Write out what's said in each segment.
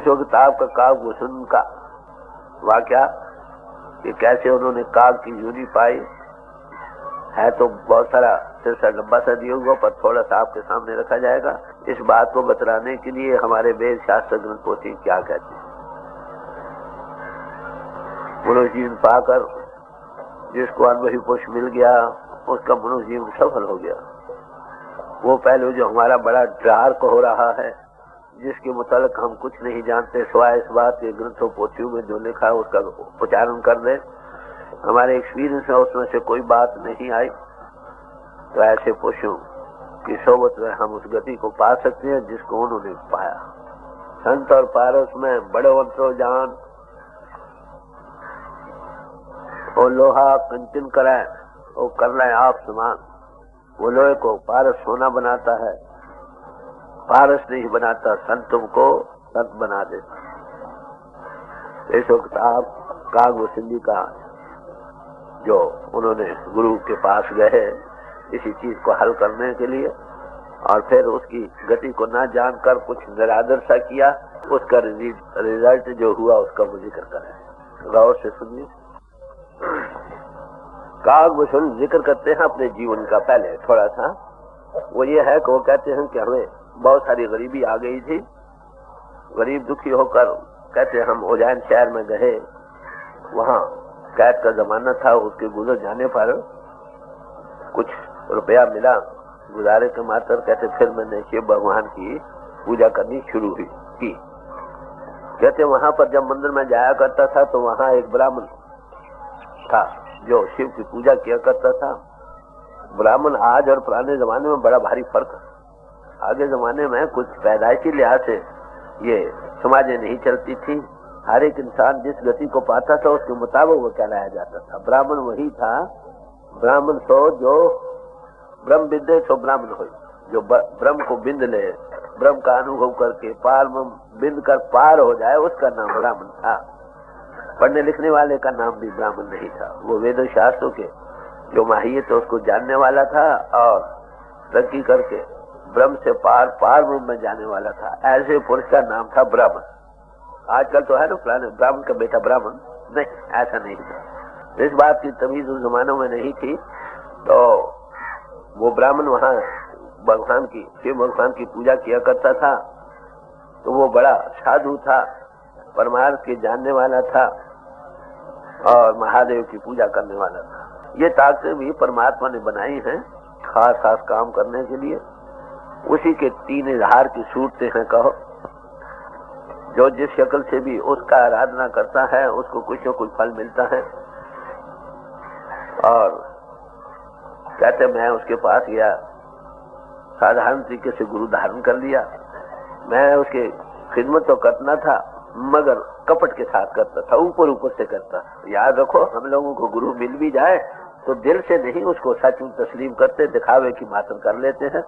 वक्त आपका कागभूषण का वाकया कि कैसे उन्होंने काग की यूनी पाई है, तो बहुत सारा सिलसिला लंबा सा दिया हुआ, पर थोड़ा सा आपके सामने रखा जाएगा। इस बात को बतलाने के लिए हमारे वेद शास्त्र ग्रंथ पोथी क्या कहते हैं। मनुष्य जीवन पाकर जिसको अनुभवी पुरुष मिल गया, उसका मनुष्य जीवन सफल हो गया। वो पहले जो हमारा बड़ा डार्क हो रहा है, जिसके मुताबिक हम कुछ नहीं जानते, सिवाय इस बात के ग्रंथों पोथियों में जो लिखा है उसका उच्चारण कर दे, हमारे एक्सपीरियंस में उसमें से कोई बात नहीं आई, तो ऐसे पुरुषों की सोबत में हम उस गति को पा सकते हैं जिसको उन्होंने पाया। संत और पारस में बड़े अंतरो जान, वो लोहा कंचन कराए, वो कर रहे आप समान। वो लोहे को पारस सोना बनाता है, पारस नहीं बनाता, संत तुमको संत बना देता। इस वक्त आप कागभूषण जी का जो उन्होंने गुरु के पास गए इसी चीज को हल करने के लिए, और फिर उसकी गति को ना जानकर कुछ निरादर सा किया, उसका रिजल्ट जो हुआ उसका वो जिक्र करें। गौर से सुनिए। कागभूषण जिक्र करते हैं अपने जीवन का। पहले थोड़ा सा वो ये है कि वो कहते हैं कि हमें बहुत सारी गरीबी आ गई थी, गरीब दुखी होकर कहते हम उज्जैन शहर में गए, वहाँ कैद का जमाना था, उसके गुजर जाने पर कुछ रुपया मिला गुजारे के मात्र। कहते फिर मैंने शिव भगवान की पूजा करनी शुरू की। कहते वहां पर जब मंदिर में जाया करता था तो वहां एक ब्राह्मण था जो शिव की पूजा किया करता था। ब्राह्मण आज और पुराने जमाने में बड़ा भारी फर्क है। आगे जमाने में कुछ पैदाइशी लिहाज से ये समाजें नहीं चलती थी, हर एक इंसान जिस गति को पाता था उसके मुताबिक वो कहलाया जाता था। ब्राह्मण वही था, ब्राह्मण सो जो ब्रह्म विद्य सो ब्राह्मण हो, जो ब्रह्म को बिंद ले, ब्रह्म का अनुभव करके पार में बिंद कर पार हो जाए, उसका नाम ब्राह्मण था। पढ़ने लिखने वाले का नाम भी ब्राह्मण नहीं था। वो वेद शास्त्रों के जो माहियत उसको जानने वाला था और तरक्की करके ब्रह्म से पार पार में जाने वाला था। ऐसे पुरुष का नाम था ब्राह्मण। आजकल तो है ना फलाने ब्राह्मण का बेटा ब्राह्मण, नहीं, ऐसा नहीं था। इस बात की तमीज उस जमानों में नहीं थी। तो वो ब्राह्मण वहाँ भगवान की, शिव भगवान की पूजा किया करता था। तो वो बड़ा साधु था, परमार्थ के जानने वाला था और महादेव की पूजा करने वाला था। ये ताकतें भी परमात्मा ने बनाई हैं खास खास काम करने के लिए। उसी के 3000 की सूरतें हैं कहो। जो जिस शक्ल से भी उसका आराधना करता है उसको कुछ न कुछ फल मिलता है। और कहते मैं उसके पास गया, साधारण तरीके से गुरु धारण कर लिया। मैं उसके खिदमत तो करना था मगर कपट के साथ करता था, ऊपर ऊपर से करता। याद रखो, हम लोगों को गुरु मिल भी जाए तो दिल से नहीं उसको सच में तस्लीम करते, दिखावे की मात्र कर लेते हैं।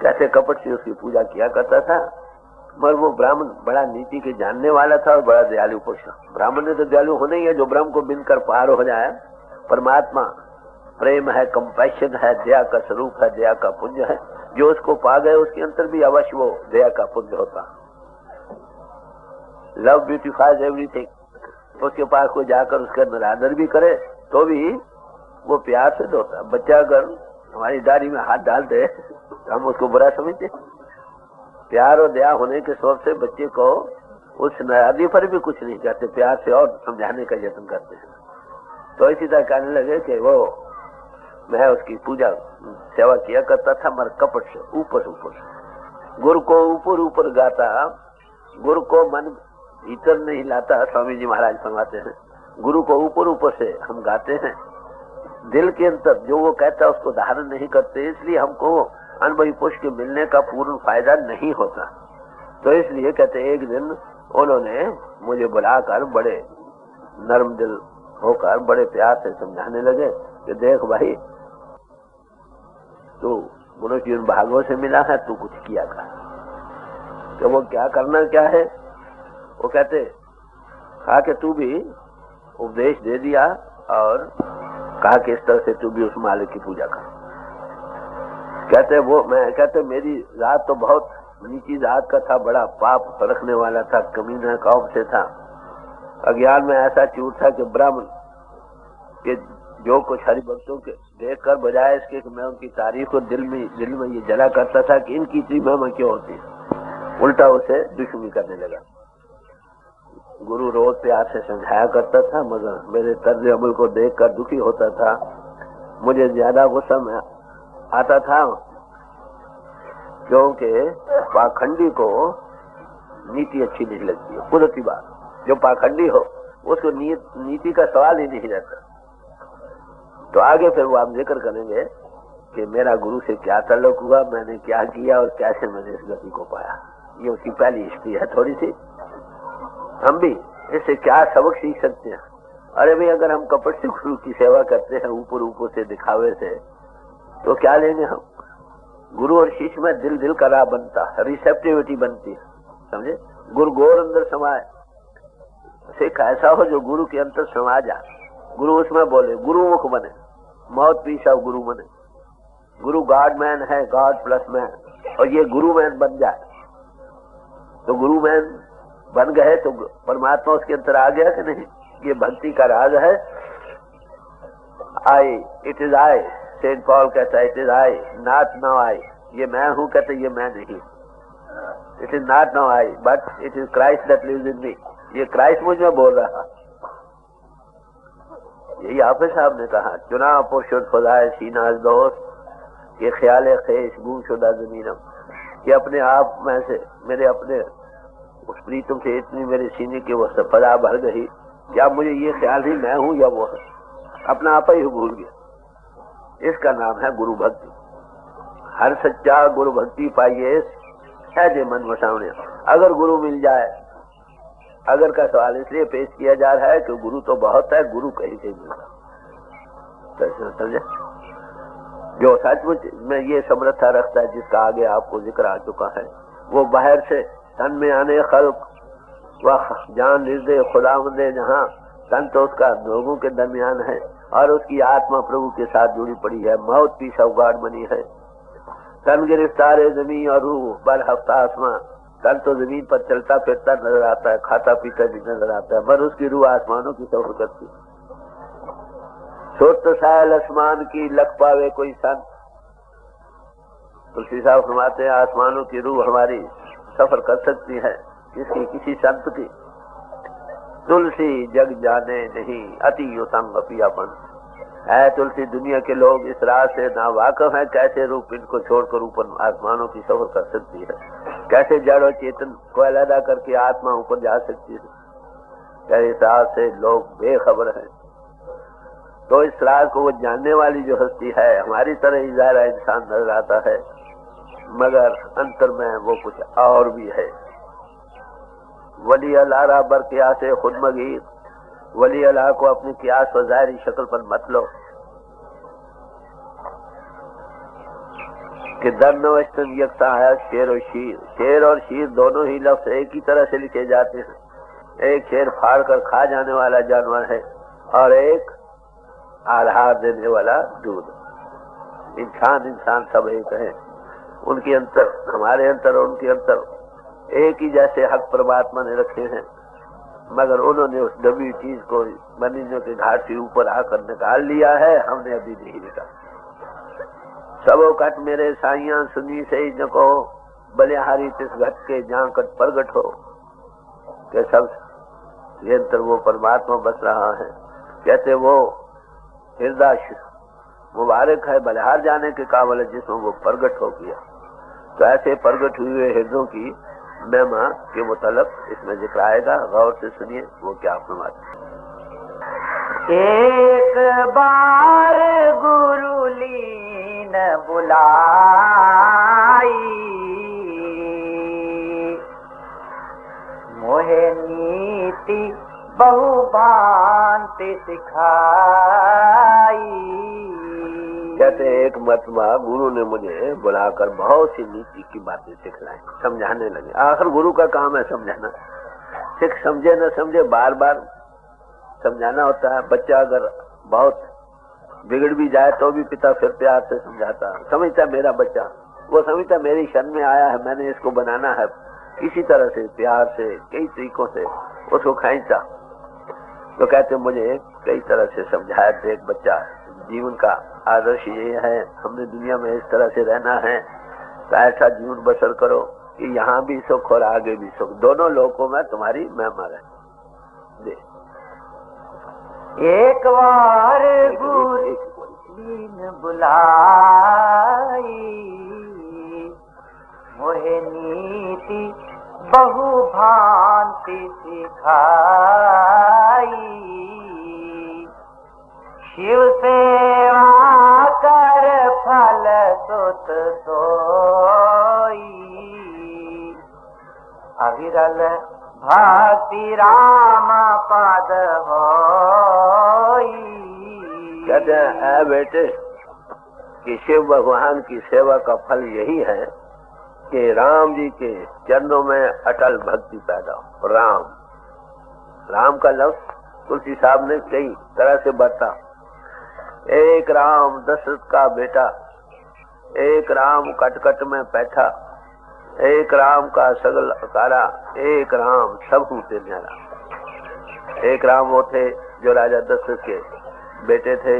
कैसे कपट से उसकी पूजा किया करता था। मगर वो ब्राह्मण बड़ा नीति के जानने वाला था और बड़ा दयालु पुरुष। ब्राह्मण ने तो दयालु होना ही है, जो ब्रह्म को बिन कर पार हो जाए। परमात्मा प्रेम है, कंपैशन है, दया का स्वरूप है, दया का पुंज है। जो उसको पा गए उसके अंतर भी अवश्य वो दया का पुंज होता। Love beautifies everything. उसके पास कोई जाकर उसका निरादर भी करे तो भी वो प्यार से होता। बच्चा अगर हमारी दाढ़ी में हाथ डाल दे तो हम उसको बुरा समझते। प्यार और दया होने के स्वरूप से बच्चे को उस नाराजगी पर भी कुछ नहीं कहते, प्यार से और समझाने का यत्न करते हैं। तो इसी तरह कहने लगे कि वो मैं उसकी पूजा सेवा किया करता था मगर कपट से, ऊपर ऊपर से। गुरु को ऊपर ऊपर गाता, गुरु को मन भीतर नहीं लाता। स्वामी जी महाराज फरमाते हैं गुरु को ऊपर ऊपर से हम गाते हैं, दिल के अंदर जो वो कहता है उसको धारण नहीं करते। इसलिए हमको अनुभवी पुरुष के मिलने का पूर्ण फायदा नहीं होता। तो इसलिए कहते एक दिन उन्होंने मुझे बुलाकर बड़े नर्म दिल होकर बड़े प्यार से समझाने लगे कि देख भाई, तू मनुष्य जीवन भागों से मिला है, तू कुछ किया कर। तो वो क्या करना क्या है, वो कहते कहा कि तू भी उपदेश दे दिया और कहा कि इस तरह से तू भी उस मालिक की पूजा कर। कहते वो मैं कहते मेरी रात तो बहुत नीची जात का था, बड़ा पाप रखने वाला था, कमीना कौम से था। अज्ञान में ऐसा चूर था कि ब्राह्मण के जो कुछ हरिभक्तों के देख कर बजाय इसके कि मैं उनकी तारीफ को दिल में ये जला करता था कि इनकी इतनी महिमा क्यों होती है, उल्टा उसे दुश्मनी करने लगा। गुरु रोज प्यार से समझाया करता था, मगर मेरे तर्ज अमल को देखकर दुखी होता था। मुझे ज्यादा गुस्सा में आता था क्योंकि पाखंडी को नीति अच्छी नहीं लगती है। कुदरती बात, जो पाखंडी हो उसको नीति का सवाल ही नहीं रहता। तो आगे फिर वो आप जिक्र करेंगे कि मेरा गुरु से क्या ताल्लुक हुआ, मैंने क्या किया और कैसे मैंने इस गति को पाया। ये उसकी पहली हिस्ट्री है थोड़ी सी। हम भी इससे क्या सबक सीख सकते हैं? अरे भाई, अगर हम कपट से गुरु की सेवा करते हैं ऊपर ऊपर से दिखावे से, तो क्या लेंगे हम? गुरु और शिष्य में दिल दिल का राह बनता है, रिसेप्टिविटी बनती है, समझे? गुरु गोर अंदर समाये, सिख ऐसा हो जो गुरु के अंदर समा जाए, गुरु उसमें बोले, गुरु मुख बने, मौत पीछा गुरु बने। गुरु गॉड मैन है, गॉड प्लस मैन, और ये गुरु मैन बन जाए तो गुरु मैन बन गए तो परमात्मा उसके अंदर आ गया कि नहीं? ये भक्ति का राज है। I, it is I, Saint Paul कहता है it is I, not now I. ये मैं हूं कहते, ये मैं नहीं। It is not now I but it is Christ that lives in me. ये क्राइस्ट मुझ में बोल रहा। यही हाफिज साहब ने कहा, चुना पुरुष खुदाए सीना दोस्त, ये ख्याल खेश गुम शुदा जमीनम, कि अपने आप में से मेरे अपने उस प्रीतम से इतनी मेरे सीने की वो सफला भर गई, क्या मुझे ये ख्याल ही मैं हूं या वो है? अपना आप ही भूल गया। इसका नाम है गुरु भक्ति। हर सच्चा गुरु भक्ति पाइए सहजे मन वसावने। अगर गुरु मिल जाए, अगर का सवाल इसलिए पेश किया जा रहा है कि गुरु तो बहुत है, गुरु कहीं से मिलता, समझे? जो सचमुच में ये समर्था रखता है, जिसका आगे आपको जिक्र आ चुका है, वो बाहर से तन में आने खल्क वह जान निर्दय खुदावंदे जहां, तन तो उसका लोगों के दरमियान है और उसकी आत्मा प्रभु के साथ जुड़ी पड़ी है, मौत की सौगाड़ बनी है। तन गिरफ्तार जमीन और रूह बर हफ्ता आसमान। तन तो जमीन पर चलता फिरता नजर आता है, खाता पीता भी नजर आता है, पर उसकी रूह आसमानों की सफर करती है। सोच सायल आसमान की लख पावे कोई संत। तुलसी साहब फरमाते हैं, आसमानों की रूह हमारी सफर कर सकती है, किसकी? किसी संत की। तुलसी जग जाने नहीं अति उत्तम अपियापन है। तुलसी दुनिया के लोग इस रात से ना वाकिफ है, कैसे रूप इनको छोड़कर ऊपर आसमानों की सफर कर सकती है, कैसे जड़ और चेतन को अलग करके आत्मा ऊपर जा सकती है, क्या इस रात से लोग बेखबर है। तो इस रात को वो जानने वाली जो हस्ती है, हमारी तरह ही ज़ाहिर इंसान नजर आता है, मगर अंतर में वो कुछ और भी है। वली अल्लाह बर कियास खुद मगीर, वली अल्लाह को अपनी कियास व ज़ाहिरी शक्ल पर मत लो कि दर नवस्तन यकसा है शेर और शीर। शेर और शीर दोनों ही लफ्ज एक ही तरह से लिखे जाते हैं। एक शेर फाड़ कर खा जाने वाला जानवर है और एक आहार देने वाला दूध। इंसान सब एक है, उनके अंतर हमारे अंतर और उनके अंतर एक ही जैसे हक परमात्मा ने रखे हैं, मगर उन्होंने उस दबी चीज को मनीजों के घाट से ऊपर आकर निकाल लिया है, हमने अभी नहीं निकाला। सबो कट मेरे साइया सुनी से ही न कहो, बलिहारी तिस घट के जहाँ कट प्रगट हो, के सब ये अंतर वो परमात्मा बस रहा है। कहते वो हृदय मुबारक है बलिहार जाने के काबिल जिसमें वो प्रगट हो गया। तो ऐसे प्रगट हुए हृदयों की महिमा के मुतालिक इसमें जिक्र आएगा, गौर से सुनिए वो क्या फरमाते। एक बार गुरु लीन बुलाई, मोहे नीति बहुभांति सिखाई। कहते एक मरतबा गुरु ने मुझे बुलाकर बहुत सी नीति की बातें सिखलाई, समझाने लगे। आखिर गुरु का काम है समझाना, सिख समझे न समझे बार बार समझाना होता है। बच्चा अगर बहुत बिगड़ भी जाए तो भी पिता फिर प्यार से समझाता, समझता मेरा बच्चा वो समझता मेरी शरण में आया है, मैंने इसको बनाना है। किसी तरह से प्यार से कई तरीकों से उसको खींचता। तो कहते मुझे कई तरह से समझाया, देख बच्चा, जीवन का आदर्श ये है, हमने दुनिया में इस तरह से रहना है, तो ऐसा जीवन बसर करो कि यहाँ भी सुख और आगे भी सुख, दोनों लोगों में तुम्हारी महिमा रहे। एक बार गुरु दीन बुलाई, मोहे नीति बहु भांति सिखाई। शिव सेवा कर फल सुत सोई, अविरल भक्ति राम पद होई। कहते हैं बेटे कि शिव भगवान की सेवा का फल यही है कि राम जी के चरणों में अटल भक्ति पैदा हो। राम का लफ्ज तुलसी साहब ने कई तरह से बता। एक राम दशरथ का बेटा, एक राम कटकट में बैठा, एक राम का सगल अकारा, एक राम सब होते न्यारा। एक राम वो थे जो राजा दशरथ के बेटे थे,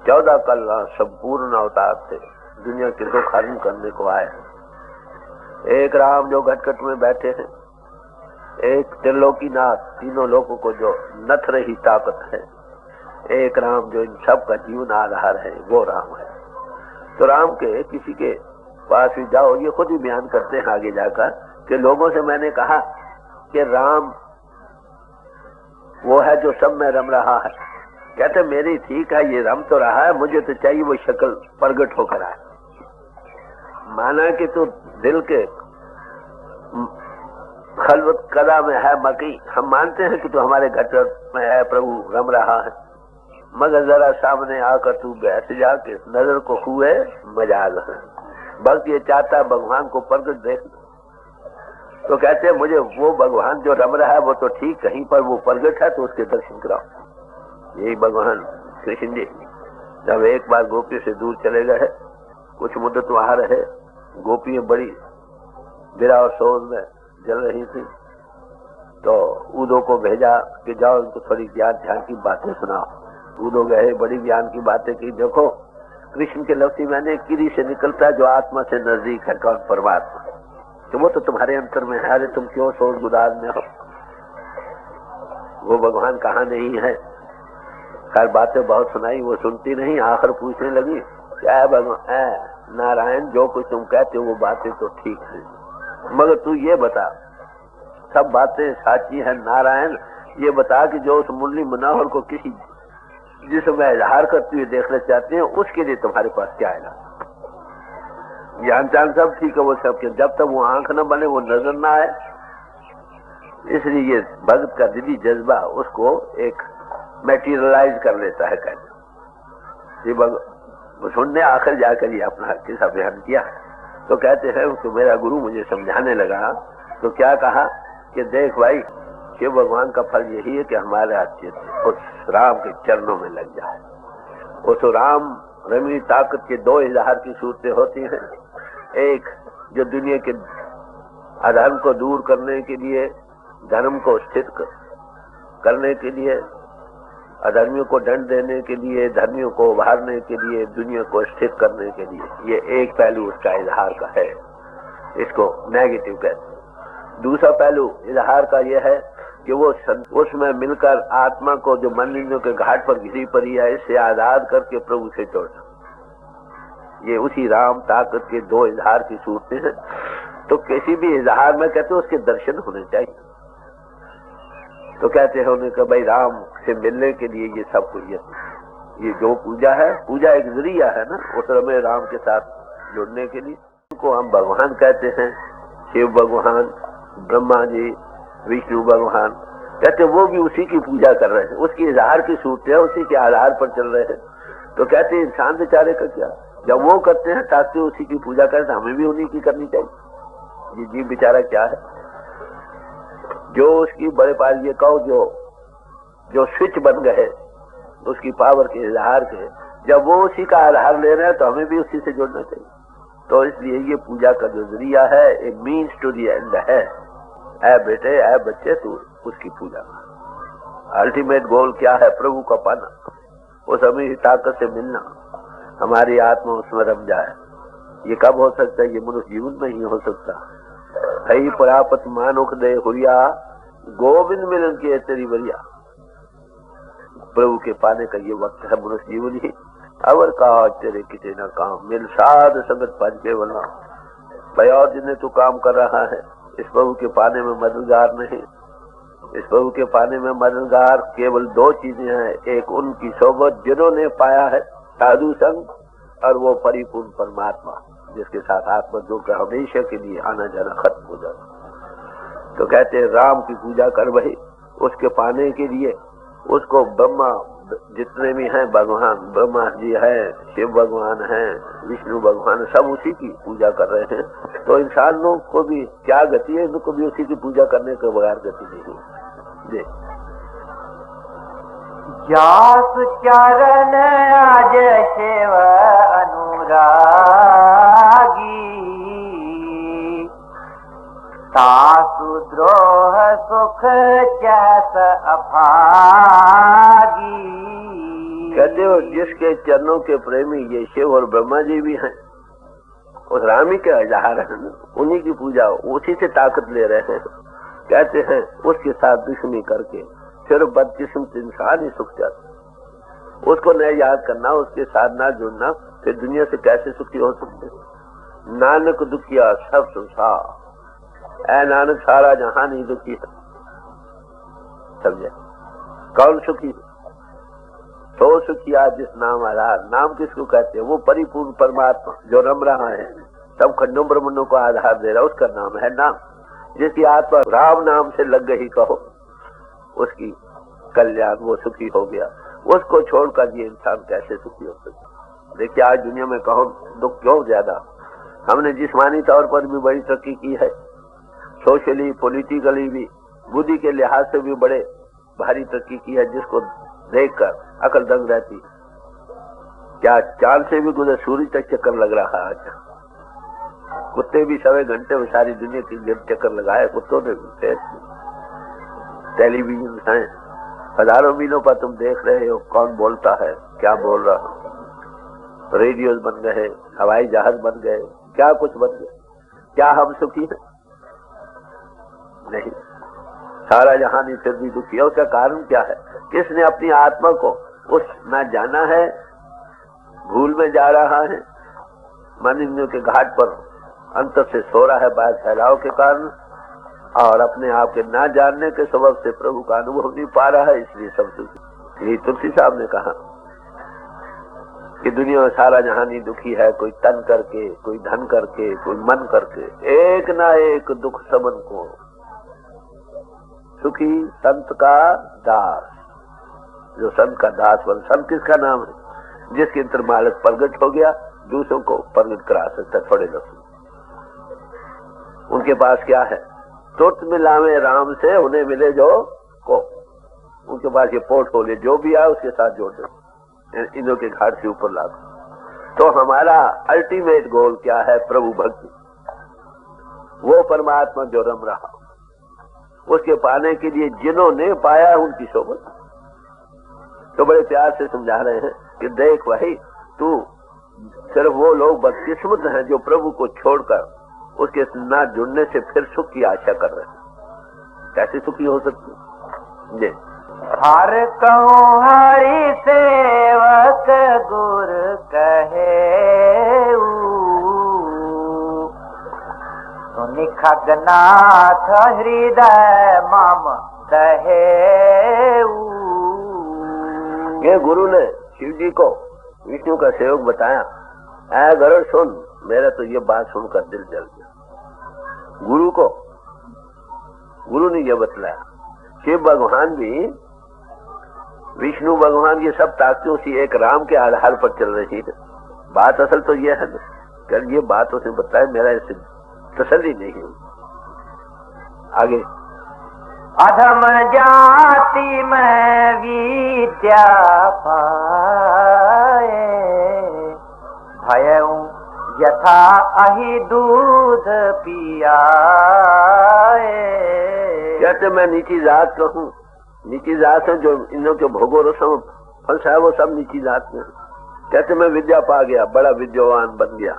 14 कल्ला संपूर्ण अवतार थे, दुनिया के दुख हरण करने को आए। एक राम जो घटकट में बैठे हैं, एक त्रिलोकीनाथ, तीनों लोगों को जो नथ रही ताकत है, एक राम जो इन सब का जीवन आधार है, वो राम है। तो राम के किसी के पास भी जाओ, ये खुद ही बयान करते हैं आगे जाकर कि लोगों से मैंने कहा कि राम वो है जो सब में रम रहा है। कहते मेरी ठीक है, ये रम तो रहा है, मुझे तो चाहिए वो शक्ल प्रगट होकर आए। माना कि तू दिल के खलवत कदा में है मकी, हम मानते हैं कि तू हमारे घर में है, प्रभु रम रहा है, मगर जरा सामने आकर तू बैठ जाके नजर को हुए मजाल है। भक्त ये चाहता है भगवान को प्रगट देखना। तो कहते हैं मुझे वो भगवान जो रम रहा है वो तो ठीक, कहीं पर वो प्रगट है तो उसके दर्शन कराओ। यही भगवान कृष्ण जी जब एक बार गोपी से दूर चले गए, कुछ मुद्दत वहां रहे, गोपियां बड़ी विरह और शोध में जल रही थी, तो उदो को भेजा कि जाओ इनको थोड़ी ज्ञान ध्यान की बातें सुनाओ। उदो गए, बड़ी ज्ञान की बातें की। देखो कृष्ण के लफ्ज़ मैंने किरी से निकलता जो आत्मा से नजदीक है, कौन परमात्मा, तो वो तो तुम्हारे अंतर में है, अरे तुम क्यों शोध गुदार में हो, वो भगवान कहाँ नहीं है। खैर बातें बहुत सुनाई, वो सुनती नहीं, आखिर पूछने लगी क्या भगवान नारायण जो कुछ तुम कहते हो वो बातें तो ठीक है, मगर तू ये बता सब बातें साची है नारायण, ये बता कि जो उस मुरली मनोहर को किसी जिसमें इजहार करते हुए देखना चाहते हैं उसके लिए तुम्हारे पास क्या आएगा। ज्ञान चांद सब ठीक है, वो सब के जब तक वो आंख न बने वो नजर ना आए, इसलिए ये भक्त का दिली जज्बा उसको एक मेटीरियलाइज कर लेता है। कहते ये सुनने आखिर जाकर ये अपना किस्सा बयान किया। तो कहते हैं कि मेरा गुरु मुझे समझाने लगा, तो क्या कहा कि देख भाई शिव भगवान का फल यही है कि हमारे चित्त उस राम के चरणों में लग जाए। उस राम रमी ताकत के दो इजहार की सूरतें होती हैं, एक जो दुनिया के अधर्म को दूर करने के लिए, धर्म को स्थित करने के लिए, अधर्मियों को दंड देने के लिए, धर्मियों को उभारने के लिए, दुनिया को स्थित करने के लिए, ये एक पहलू उसका इजहार का है, इसको नेगेटिव कहते हैं। दूसरा पहलू इजहार का यह है कि वो उसमें मिलकर आत्मा को जो मनलिंगों के घाट पर घिरी पड़ी है इससे आजाद करके प्रभु से जोड़ना, ये उसी राम ताकत के दो इजहार की सूरतें हैं। तो किसी भी इजहार में कहते हैं उसके दर्शन होने चाहिए। तो कहते हैं उन्हें कि भाई राम से मिलने के लिए ये सब कुछ, ये जो पूजा है, पूजा एक जरिया है ना उस में राम के साथ जुड़ने के लिए। उनको हम भगवान कहते हैं, शिव भगवान, ब्रह्मा जी, विष्णु भगवान, कहते वो भी उसी की पूजा कर रहे हैं, उसकी इजहार की सूरत है, उसी के आधार पर चल रहे हैं। तो कहते हैं इंसान बेचारे का क्या, जब वो करते हैं ताकि उसी की पूजा करें तो हमें भी उन्हीं की करनी चाहिए। ये जीव बेचारा क्या है जो उसकी बड़े पास ये कहो जो स्विच बन गए उसकी पावर के इजहार के, जब वो उसी का आधार ले रहे हैं तो हमें भी उसी से जुड़ना चाहिए। तो इसलिए ये पूजा का जो जरिया है ए मीन्स टू दी एंड है। ऐ बेटे ऐ बच्चे तू उसकी पूजा कर। अल्टीमेट गोल क्या है? प्रभु का पाना, उस अमीर ताकत से मिलना, हमारी आत्मा उसमें रम जाए। ये कब हो सकता है? ये मनुष्य जीवन में ही हो सकता है। प्राप्त मानुख दे हुरिया गोविंद मिलन की तेरी बरिया। प्रभु के पाने का ये वक्त है मनुष्य जीवन ही। अवर कहा तेरे किसी न काम मिल साध संगत पाज के बना। भाई और जिन्हें तू काम कर रहा है, इस प्रभु के पाने में मददगार नहीं। इस प्रभु के पाने में मददगार केवल दो चीजें हैं, एक उनकी सोबत जिन्होंने पाया है साधु संग, और वो परिपूर्ण परमात्मा जिसके साथ आत्मा जोड़कर हमेशा के लिए आना जाना खत्म हो जाता। तो कहते हैं राम की पूजा कर भाई, उसके पाने के लिए उसको ब्रह्मा जितने भी हैं भगवान, ब्रह्मा जी है, शिव भगवान है, विष्णु भगवान, सब उसी की पूजा कर रहे हैं। तो इंसानों को भी क्या गति है? इनको भी उसी की पूजा करने के बगैर गति नहीं है। जास चरण आज शिव अनुरागी, तासु द्रोह सुख चैस अभागी। कहते हो जिसके चरणों के प्रेमी ये शिव और ब्रह्मा जी भी हैं, उस रामी के हजार हैं, उन्हीं की पूजा उसी से ताकत ले रहे हैं। कहते हैं उसके साथ दुश्मनी करके सिर्फ बदकिस्मत इंसान ही सुख जाता। उसको न याद करना, उसके साथ ना जुड़ना, फिर दुनिया से कैसे सुखी हो सकते? नानक दुखिया सब संसार, ऐ नानक सारा जहान ही दुखी है। समझे? कौन सुखी है? तो सुखिया जिस नाम आधार। नाम किसको कहते हैं? वो परिपूर्ण परमात्मा जो रम रहा है, सब खंडों ब्रह्मंडों को आधार दे रहा है, उसका नाम है नाम। जिसकी आत्मा राम नाम से लग गई कहो, उसकी कल्याण, वो सुखी हो गया। उसको छोड़कर ये इंसान कैसे सुखी हो सकता? देखिए आज दुनिया में कहो दुख क्यों ज्यादा। हमने जिस्मानी तौर पर भी बड़ी तरक्की की है, सोशली पॉलिटिकली भी, बुद्धि के लिहाज से भी बड़े भारी तरक्की की है, जिसको देखकर अकल दंग रहती। क्या चांद से भी गुजर सूरज तक चक्कर लग रहा है। कुत्ते भी 1.25 घंटे में सारी दुनिया की चक्कर लगाए कुत्तों ने भी। टेलीविजन है, हजारों मीलों पर तुम देख रहे हो कौन बोलता है, क्या बोल रहा। रेडियोज बन गए, हवाई जहाज बन गए, क्या कुछ बन गए। क्या हम सुखी हैं? नहीं। सारा जहान ही फिर भी दुखी है। उसका कारण क्या है? किसने अपनी आत्मा को उस न जाना है, भूल में जा रहा है, मन इंद्रियों के घाट पर अंतर से सो रहा है बाहर फैलाव के कारण, और अपने आप के ना जानने के सबब से प्रभु का अनुभव नहीं पा रहा है, इसलिए सब दुखी। यही तुलसी साहब ने कहा कि दुनिया में सारा जहान ही दुखी है, कोई तन करके, कोई धन करके, कोई मन करके, एक ना एक दुख सबन को। सुखी संत का दास, जो संत का दास बन। संत किसका नाम है? जिसके अंतर मालक प्रगट हो गया, दूसरों को प्रगट करा सकता। थोड़े लफ्ज उनके पास क्या है? तुरंत मिलावे राम से उन्हें मिले जो को। उनके पास ये पोर्टफोलियो जो भी आए उसके साथ जोड़ दो, इन्हों के घाट से ऊपर ला दो। तो हमारा अल्टीमेट गोल क्या है? प्रभु भक्ति। वो परमात्मा जो रम रहा, उसके पाने के लिए जिन्होंने पाया उनकी सोबत। तो बड़े प्यार से समझा रहे हैं कि देख भाई, तू सिर्फ वो लोग बदकिस्मत हैं जो प्रभु को छोड़कर उसके ना जुड़ने से फिर सुख की आशा कर रहे हैं। कैसे सुखी हो सकते जी? हर कहूँ हरि सेवक गुर कहे, निखगनाथ हृदय मम कहे। ये गुरु ने शिव जी को विष्णु का सेवक बताया। ऐ गरुड़ सुन, मेरा तो ये बात सुनकर दिल जल गया। गुरु ने यह बतलाया। शिव भगवान भी, विष्णु भगवान, ये सब ताकतें उसी एक राम के आधार पर चल रही है। बात असल तो यह है कि ये बात उसने बताया, मेरा इससे तसल्ली नहीं हुई। आगे अधम जाति में विद्या पाए, भयऊ यथा अहि दूध पिया। कहते मैं नीची जात का हूँ, नीची जात है, जो इन्हों के भोगो रसम फंसा है वो सब नीची जात में। कहते मैं विद्या पा गया, बड़ा विद्यावान बन गया।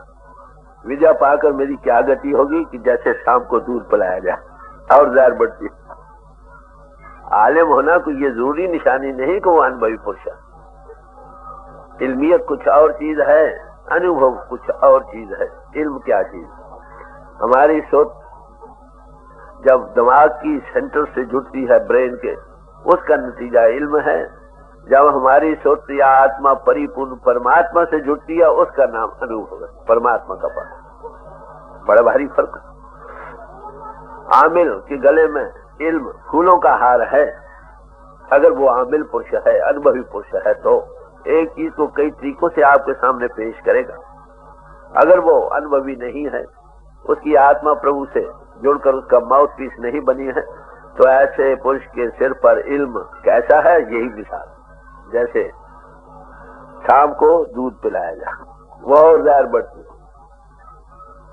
विद्या पाकर मेरी क्या गति होगी कि जैसे शाम को दूध पिलाया जाए और जहर बढ़ती। आलिम होना कोई ये जरूरी निशानी नहीं कि वो अनुभवी पुरुष है। इल्मियत कुछ और चीज है, अनुभव कुछ और चीज है। इल्म क्या चीज? हमारी सोच जब दिमाग की सेंटर से जुड़ती है ब्रेन के, उसका नतीजा इल्म है। जब हमारी सोच या आत्मा परिपूर्ण परमात्मा से जुड़ती है, उसका नाम अनुभव है, परमात्मा का पास। बड़ा भारी फर्क। आमिल के गले में इल्म फूलों का हार है। अगर वो आमिल पुरुष है, अनुभवी पुरुष है, तो एक चीज को कई तरीकों से आपके सामने पेश करेगा। अगर वो अनुभवी नहीं है, उसकी आत्मा प्रभु से जुड़कर उसका माउथ पीस नहीं बनी है, तो ऐसे पुरुष के सिर पर इल्म कैसा है, यही मिसाल। जैसे शाम को दूध पिलाया जा, वो और जहर बढ़ती।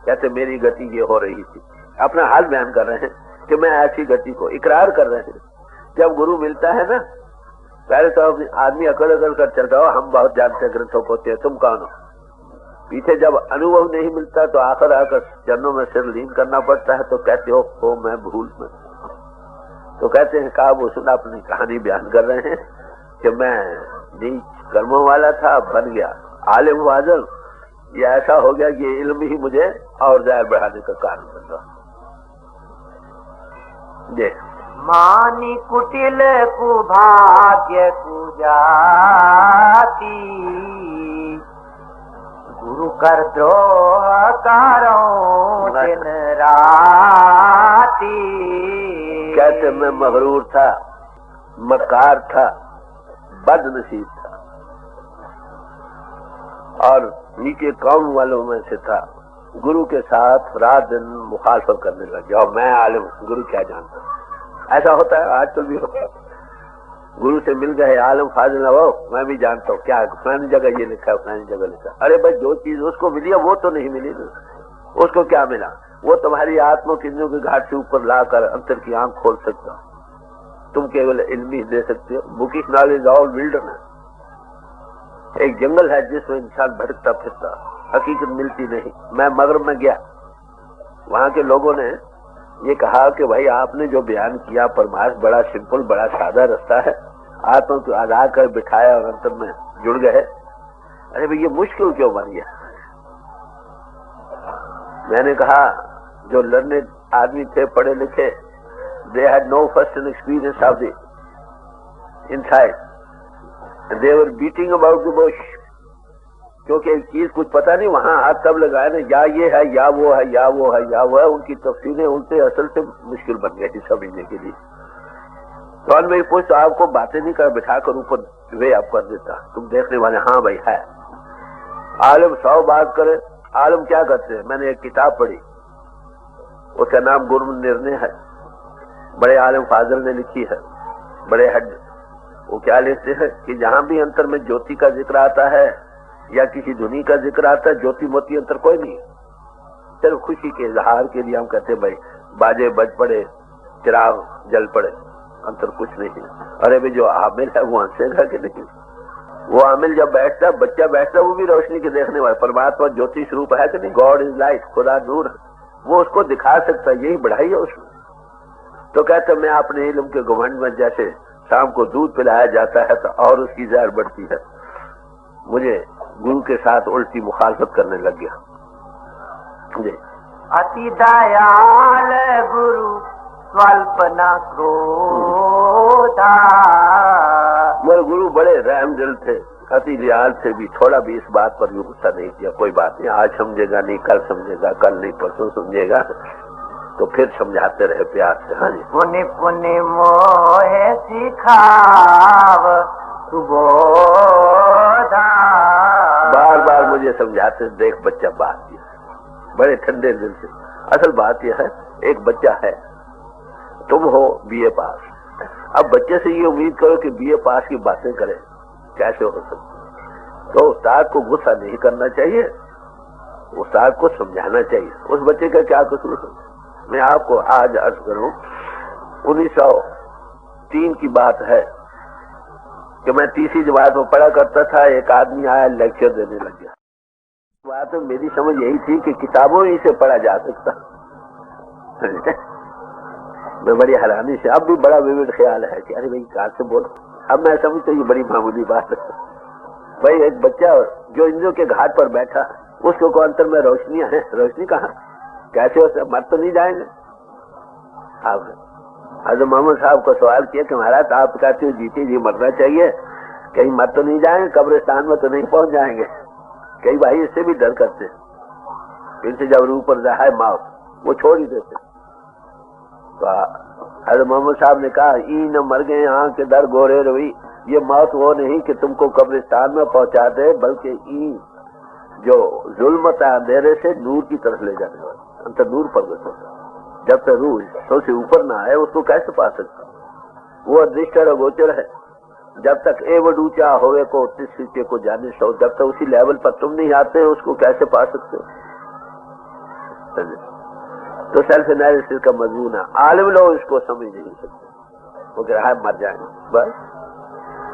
कहते मेरी गति ये हो रही थी। अपना हाल बयान कर रहे हैं कि मैं ऐसी गति को इकरार कर रहे हैं। जब गुरु मिलता है ना, पहले तो आदमी अकड़ अकड़ कर चलता हो, हम बहुत जानते ग्रंथों को, तुम कौन हो। पीछे जब अनुभव नहीं मिलता तो आखिर आकर चरणों में सिर लीन करना पड़ता है, तो कहते हो मैं भूल में। तो कहते हैं कहा वो सुना, अपनी कहानी बयान कर रहे हैं कि मैं नीच कर्मों वाला था, बन गया आलिम फाजिल। ये ऐसा हो गया कि इल्म ही मुझे और जहर बढ़ाने का कारण बन रहा। देख मानी कुटिल कुभाग्य कुजाती, गुरु कर द्रोह करो दिन राती। कहते मैं मगरूर था, मकार था, बदनसीब था और नीचे कौम वालों में से था। गुरु के साथ रात दिन मुखालफत करने लग गया। मैं आलिम, गुरु क्या जानता। ऐसा होता है, आजकल भी होता है। गुरु से मिल गए आलम फाजिल, वो मैं भी जानता हूँ, क्या फलानी जगह ये लिखा है, फलानी जगह लिखा। अरे भाई, जो चीज उसको मिली है वो तो नहीं मिली ना। उसको क्या मिला? वो तुम्हारी आत्मा किन्नों के घाट से ऊपर लाकर अंतर की आंख खोल सकता। तुम केवल इल्मी दे सकते हो। Bookish knowledge all wilderness. एक जंगल है जिसमें इंसान भटकता फिरता, हकीकत मिलती नहीं। मैं मगरब में गया, वहां के लोगों ने ये कहा कि भाई आपने जो बयान किया परमार्थ बड़ा सिंपल, बड़ा सादा रास्ता है, आत्मा को आधा कर बिठाया और अंतर में जुड़ गए। अरे भाई, ये मुश्किल क्यों बन गया? मैंने कहा जो लर्नेड आदमी थे, पढ़े लिखे, they had no first experience of the inside, they were beating about the bush. क्योंकि एक चीज कुछ पता नहीं, वहां हाथ तब लगाया ना, या ये है या वो है या वो है या वो है। उनकी तफसीलें उनसे असल से मुश्किल बन गई समझने के लिए। तो मैं पूछ तो आपको बातें नहीं कर बिठाकर ऊपर वे आप कर देता, तुम देखने वाले हाँ भाई है। आलम 100 बात करे, आलम क्या करते हैं? मैंने एक किताब पढ़ी, उसका नाम गुरु निर्णय है, बड़े आलम फाजिल ने लिखी है, बड़े हज। वो क्या लिखते हैं कि जहां भी अंतर में ज्योति का जिक्र आता है या किसी धुनी का जिक्र आता है, ज्योति मोती अंतर कोई नहीं। सिर्फ खुशी के इजहार के लिए हम कहते भाई बाजे बज पड़े, चिराग जल पड़े, अंतर कुछ नहीं है। अरे भाई, जो आमिल है वो हंसेगा कि नहीं? वो आमिल जब बैठता है, बच्चा बैठता है, वो भी रोशनी के देखने वाला। परमात्मा ज्योति स्वरूप है कि नहीं? गॉड इज लाइट, खुदा नूर है, वो उसको दिखा सकता है। यही बढ़ाई है उसमें। तो कहते मैं अपने इल्म के घमंड में, जैसे शाम को दूध पिलाया जाता है तो और उसकी जहर बढ़ती है, मुझे गुरु के साथ उल्टी मुखालफत करने लग गया। अति दयाल गुरु स्वल्प न क्रोधा। मेरे गुरु बड़े रहम दिल थे, अति दयाल थे, भी थोड़ा भी इस बात पर भी गुस्सा नहीं किया। कोई बात नहीं, आज समझेगा नहीं, कल समझेगा, कल नहीं परसों समझेगा, तो फिर समझाते रहे प्यार से। हाँ जी। पुनि पुनि मोहे सिखाव सुबोधा। बार बार मुझे समझाते, देख बच्चा, बात ये बड़े ठंडे दिल से। असल बात यह है, एक बच्चा है, तुम हो बीए पास। अब बच्चे से ये उम्मीद करो कि बीए पास की बातें करे, कैसे हो सकती? तो उस्ताद को गुस्सा नहीं करना चाहिए। उस्ताद को समझाना चाहिए। उस बच्चे का क्या कसूर है? मैं आपको आज अर्ज करूं, 1903 की बात है कि मैं तीसरी जमात में पढ़ा करता था। एक आदमी आया, लेक्चर देने लग गया। बात मेरी समझ यही थी कि किताबों ही से पढ़ा जा सकता। मैं बड़ी हैरानी से, अब भी बड़ा विविध ख्याल है कि अरे भाई कार से बोल। अब मैं समझता ये बड़ी मामूली बात है। भाई एक बच्चा जो इंद्रियों के घाट पर बैठा है, उसको को अंतर में रोशनियां हैं, रोशनी कहाँ, कैसे हो, मर तो नहीं जाएंगे। आप हजरत मोहम्मद साहब को सवाल किया कि महाराज आप कहते हो जीते जी मरना चाहिए, कहीं मर तो नहीं जाएंगे, कब्रिस्तान में तो नहीं पहुंच जाएंगे। कई भाई इससे भी डर करते, इनसे जब रूह पर जाए मौत वो छोड़ ही देते। तो हजरत मोहम्मद साहब ने कहा, ई न मर गए आंख के दर गोरे रवि, ये मौत वो नहीं कि तुमको कब्रिस्तान में पहुंचा दे, बल्कि ई जो जुल्मत अंधेरे से नूर की तरफ ले जाने वाला, अंतर नूर पर होता। जब तक रूह तो से ऊपर ना आए उसको कैसे पा सकता? वो अदृष्टर अगोचर है। जब तक एवं ऊंचा होवे को तीसरे को जाने सो, जब तक उसी लेवल पर तुम नहीं आते उसको कैसे पा सकते हो? तो सेल्फ एनालिसिस का मजमून है। आलिम लोग इसको समझ नहीं सकते, वो कह रहा है मर जाएंगे बस।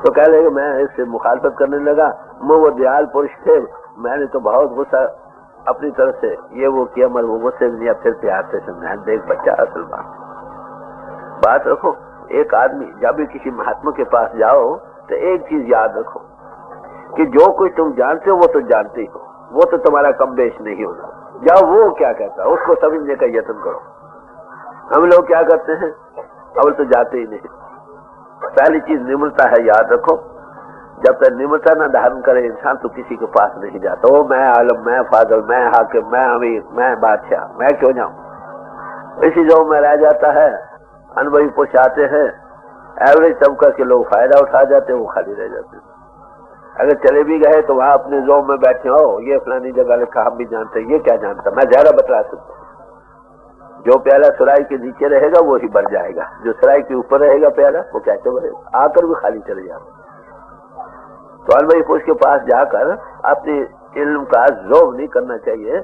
तो कह लगे, मैं इससे मुखालफत करने लगा। वो दयाल पुरुष थे, मैंने तो बहुत गुस्सा अपनी तरफ से ये वो किया, मगर वो गुस्से में नहीं, फिर प्यार से समझा, देख बच्चा असल बात रखो। एक आदमी जब भी किसी महात्मा के पास जाओ तो एक चीज याद रखो कि जो कुछ तुम जानते हो वो तो जानते ही हो, वो तो तुम्हारा कम बेश नहीं होगा। जाओ वो क्या कहता है उसको समझने का यत्न करो। हम लोग क्या करते हैं, अब तो जाते ही नहीं। पहली चीज निम्रता है, याद रखो। जब तक निम्रता न धारण करे इंसान तो किसी के पास नहीं जाता। ओ मैं आलम, मैं फाजल, मैं हाकिम, मैं अमीर, मैं बादशाह, मैं क्यों जाऊं। इसी जो में रह जाता है। अनुभवी पुरुष आते हैं, एवरेज तबका के लोग फायदा उठा जाते हैं, वो खाली रह जाते हैं। अगर चले भी गए तो वहां अपने जोम में बैठे हो, ये फलानी जगह लिखा, हम भी जानते हैं, ये क्या जानता, मैं जरा बतला सकता। जो प्याला सुराई के नीचे रहेगा वो ही भर जाएगा, जो सुराई के ऊपर रहेगा प्याला वो कैसे भरेगा, आकर भी खाली चले जाएगा। तो अनुभवी पुरुष के पास जाकर अपने इल्म का जोब नहीं करना चाहिए,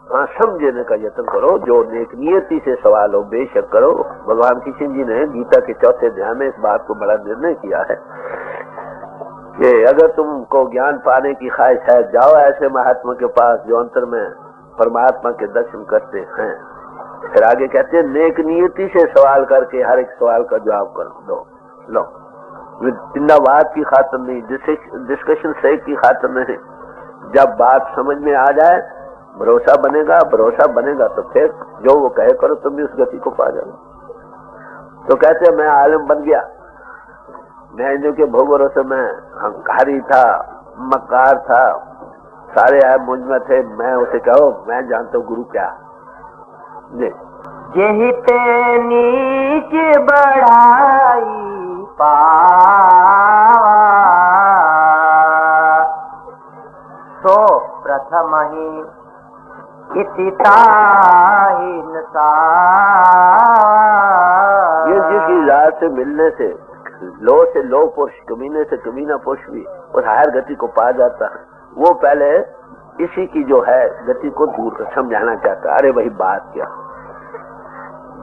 हाँ समझने का यत्न करो। जो नेक नियति से सवाल हो बेशक करो। भगवान कृष्ण जी ने गीता के चौथे अध्याय में इस बात को बड़ा निर्णय किया है कि अगर तुमको ज्ञान पाने की ख्वाहिश है, जाओ ऐसे महात्मा के पास जो अंतर में परमात्मा के दर्शन करते हैं। फिर आगे कहते हैं, नेक नियति से सवाल करके हर एक सवाल का जवाब कर दो। लो, जिंदाबाद की खातिर नहीं, डिस्कशन सही की खातिर नहीं। जब बात समझ में आ जाए, भरोसा बनेगा तो फिर जो वो कहे करो, तुम भी उस गति को पा जाओ। तो कहते हैं, मैं आलिम बन गया, मैं इन्हीं के भोगों से मैं हंकारी था, मक्कार था, सारे आए मुझ में थे। मैं उसे कहो, मैं जानता हूँ गुरु क्या यही ते नीच बढ़ाई पावा, तो प्रथम ही ये जिसकी जात से मिलने से लो पुरुष, कमीने से कमीना पुरुष भी उस हायर गति को पा जाता है। वो पहले इसी की जो है गति को दूर कर समझाना चाहता है। अरे वही बात क्या,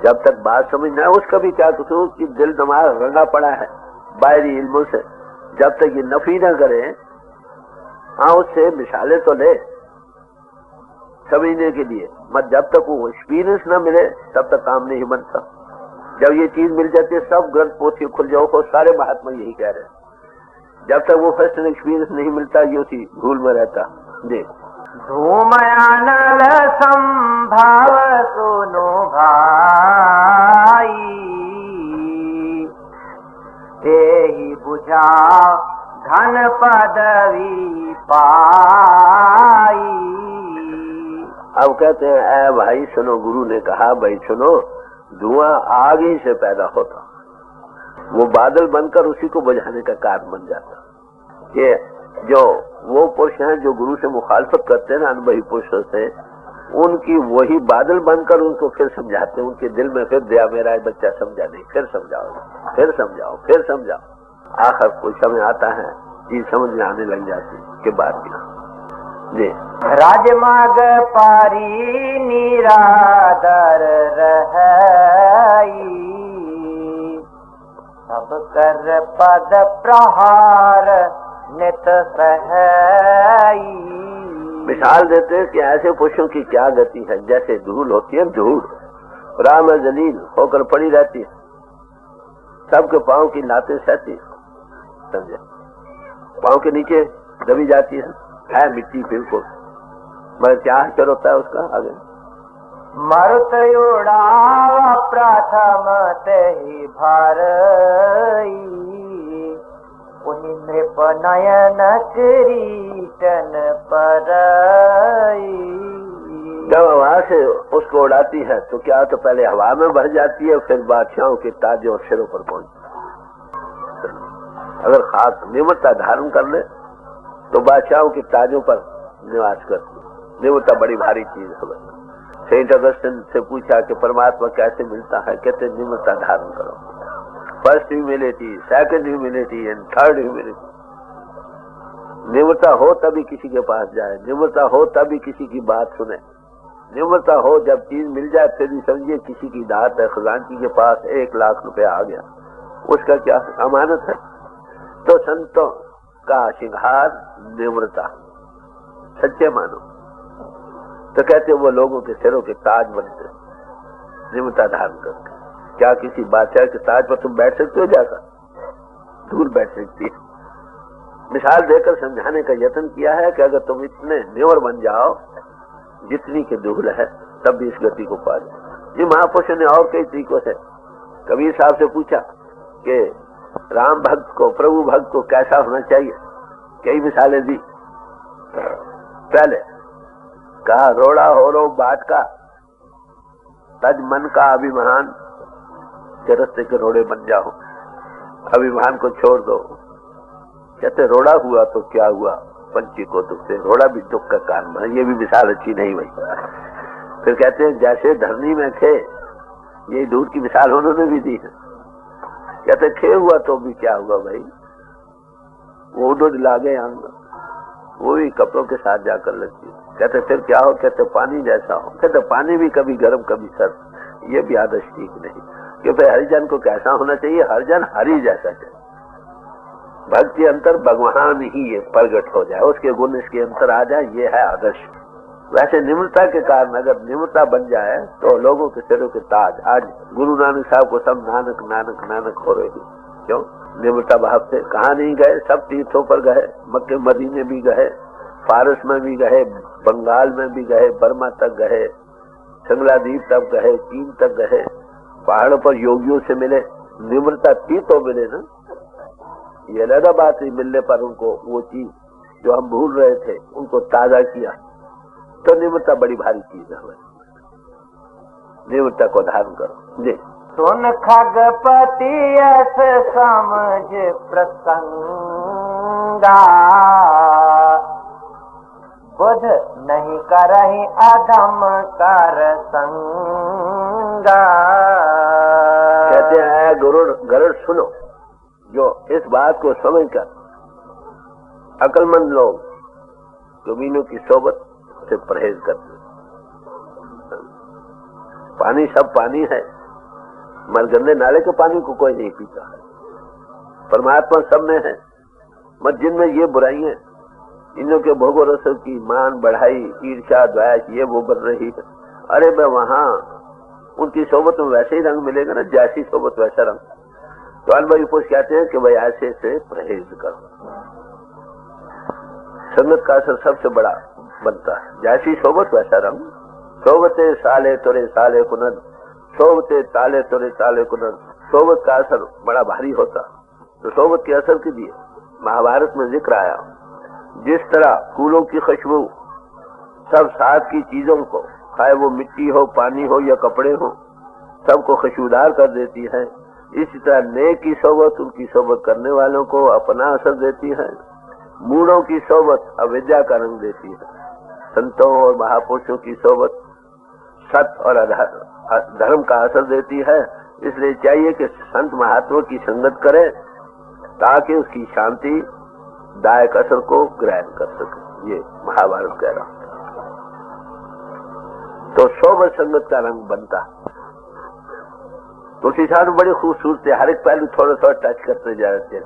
जब तक बात समझना है उसका भी क्या कसूर कि दिल दिमाग रंगा पड़ा है बाहरी इल्मों से। जब तक ये नफी न करे, हाँ उससे मिसालें तो ले समझने के लिए, मत जब तक वो एक्सपीरियंस न मिले तब तक काम नहीं बनता। जब ये चीज मिल जाती है सब ग्रंथ पोथी खुल जाओ को, सारे महात्मा यही कह रहे हैं। जब तक वो फर्स्ट एक्सपीरियंस नहीं मिलता ये उसी भूल में रहता। देख धूमयानल संभाव सुनो भाई, ते ही बुझा धन पदवी पाई। अब कहते हैं, ऐ भाई सुनो, गुरु ने कहा भाई सुनो, धुआं आग ही से पैदा होता, वो बादल बनकर उसी को बुझाने का कारण बन जाता। ये जो वो पुरुष हैं जो गुरु से मुखालफत करते हैं ना, अनुभवी पुरुषों से, उनकी वही बादल बनकर उनको फिर समझाते हैं। उनके दिल में फिर दया, मेरा बच्चा समझा नहीं, फिर समझाओ, फिर समझाओ, फिर समझाओ। आखिर कोई समय आता है चीज समझ में आने लग जाती के बाद भी। जी। राजमार्ग पारी निरादर रही, सब कर पद प्रहार नित सही। मिसाल देते हैं कि ऐसे पुरुषों की क्या गति है, जैसे धूल होती है, धूल राम जलील होकर पड़ी रहती है, सबके पांव की लातें सहती है, समझे, पांव के नीचे दबी जाती है मिट्टी बिल्कुल, मगर क्या असर होता है उसका आगे। मरुत उड़ावा प्रथम ते ही भारई, उन्हीं नृप नयन किरीटन परई। जब हवा से उसको उड़ाती है तो क्या तो पहले हवा में भर जाती है, फिर बादशाहों के ताजों और सिरों पर पहुंचती। अगर खास निम्रता धारण कर ले तो बादशाहों के ताजों पर निवास करती है। निम्रता बड़ी भारी चीज है। सेंट अगस्टिन से पूछा कि परमात्मा कैसे मिलता है, कहते निम्रता धारण करो। First humility, second humility and third humility. निम्रता हो तभी किसी के पास जाए, निम्रता हो तभी किसी की बात सुने, निम्रता हो जब चीज मिल जाए फिर भी समझिए किसी की दात है, खजांची के पास 1 लाख रुपया आ गया, उसका क्या अमानत है। तो संतों का श्रृंगार निम्रता, सच्चे मानो तो कहते वो लोगों के सिरों के ताज बनते निम्रता धारण करके। क्या किसी बादशाह के ताज पर तुम बैठ सकते हो जाकर? दूर बैठ सकती है। मिसाल देकर समझाने का यत्न किया है कि अगर तुम इतने निवर बन जाओ जितनी के धूल है तब भी इस गति को पा जाओ। ये महापुरुषों ने और कई तरीकों से कबीर साहब से पूछा कि राम भक्त को, प्रभु भक्त को कैसा होना चाहिए, कई मिसालें दी। पहले कहा रोड़ा हो रो बाट का, तज मन का अभिमान के रस्ते के रोड़े बन जाओ, अभिमान को छोड़ दो। कहते रोड़ा हुआ तो क्या हुआ, पंछी को दुख से, रोड़ा भी दुख का कारण है। ये भी मिसाल अच्छी नहीं भाई। फिर कहते हैं जैसे धरनी में खे, ये दूध की मिसाल उन्होंने भी दी है। कहते खे हुआ तो भी क्या हुआ भाई, वो दूध लागे अंग, वो भी कपड़ों के साथ जाकर लगती है। कहते फिर क्या हो, कहते पानी जैसा हो। कहते पानी भी कभी गर्म कभी सर्द, ये भी आदर्श ठीक नहीं। कि फिर हरिजन को कैसा होना चाहिए, हरिजन हरि जैसा चाहिए। भक्ति अंतर भगवान ही ये प्रगट हो जाए, उसके गुण इसके अंतर आ जाए, ये है आदर्श। वैसे निम्रता के कारण अगर निम्रता बन जाए तो लोगों के सिरों के ताज। आज गुरु नानक साहब को सब नानक नानक नानक हो रही, क्यों? निम्रता भाव से। कहाँ नहीं गए, सब तीर्थों पर गए, मक्के मदीने भी गए, फारस में भी गए, बंगाल में भी गए, बर्मा तक गए, संगला द्वीप तक गए, चीन तक गए, पहाड़ों पर योगियों से मिले। निम्रता थी तो मिले ना, ये अलग बात है। मिलने पर उनको वो चीज जो हम भूल रहे थे उनको ताजा किया, तो निम्रता बड़ी भारी चीज है। निम्रता को धारण करो जी। सुन खगपति यस समझ प्रसंगा, बुध नहीं करही अधम कर संगा। कहते हैं गरुड़ सुनो, जो इस बात को समझकर अकलमंद लोग कमीनों की सोबत से परहेज करते। पानी सब पानी है, मगर गंदे नाले के पानी को कोई नहीं पीता है। परमात्मा सब में है, मगर जिनमें ये बुराइयां, इनों के भोगो रसों की मान बढ़ाई, ईर्ष्या द्वेष ये वो बन रही है। अरे मैं वहां उनकी सोबत में वैसे ही रंग मिलेगा ना, जैसी सोबत वैसा रंग। तो अनुभवी पुरुष कहते हैं कि भाई ऐसे से परहेज करो। संगत का असर सबसे बड़ा बनता है, जैसी सोबत वैसा रंग। सोबते साले तुरे साले कुनद, सोबते ताले तुरे ताले कुनद। सोबत का असर बड़ा भारी होता। तो सोबत के असर के लिए महाभारत में जिक्र आया, जिस तरह फूलों की खुशबू सब साथ की चीजों को, चाहे वो मिट्टी हो, पानी हो या कपड़े हो, सबको खुशबूदार कर देती है, इसी तरह नेक की सोबत उनकी सोबत करने वालों को अपना असर देती है। मूढ़ों की सोबत अविद्या का रंग देती है। संतों और महापुरुषों की सोबत सत्य और धर्म का असर देती है। इसलिए चाहिए कि संत महात्मा की संगत करें ताकि उसकी शांति दायक असर को ग्रहण कर सके। ये महाभारत कह रहा हूं। तो सोबत संगत का रंग बनता। तुलसी साहब बड़ी खूबसूरत है, हर एक पहलू थोड़ा थोड़ा टच करते जा रहे हैं।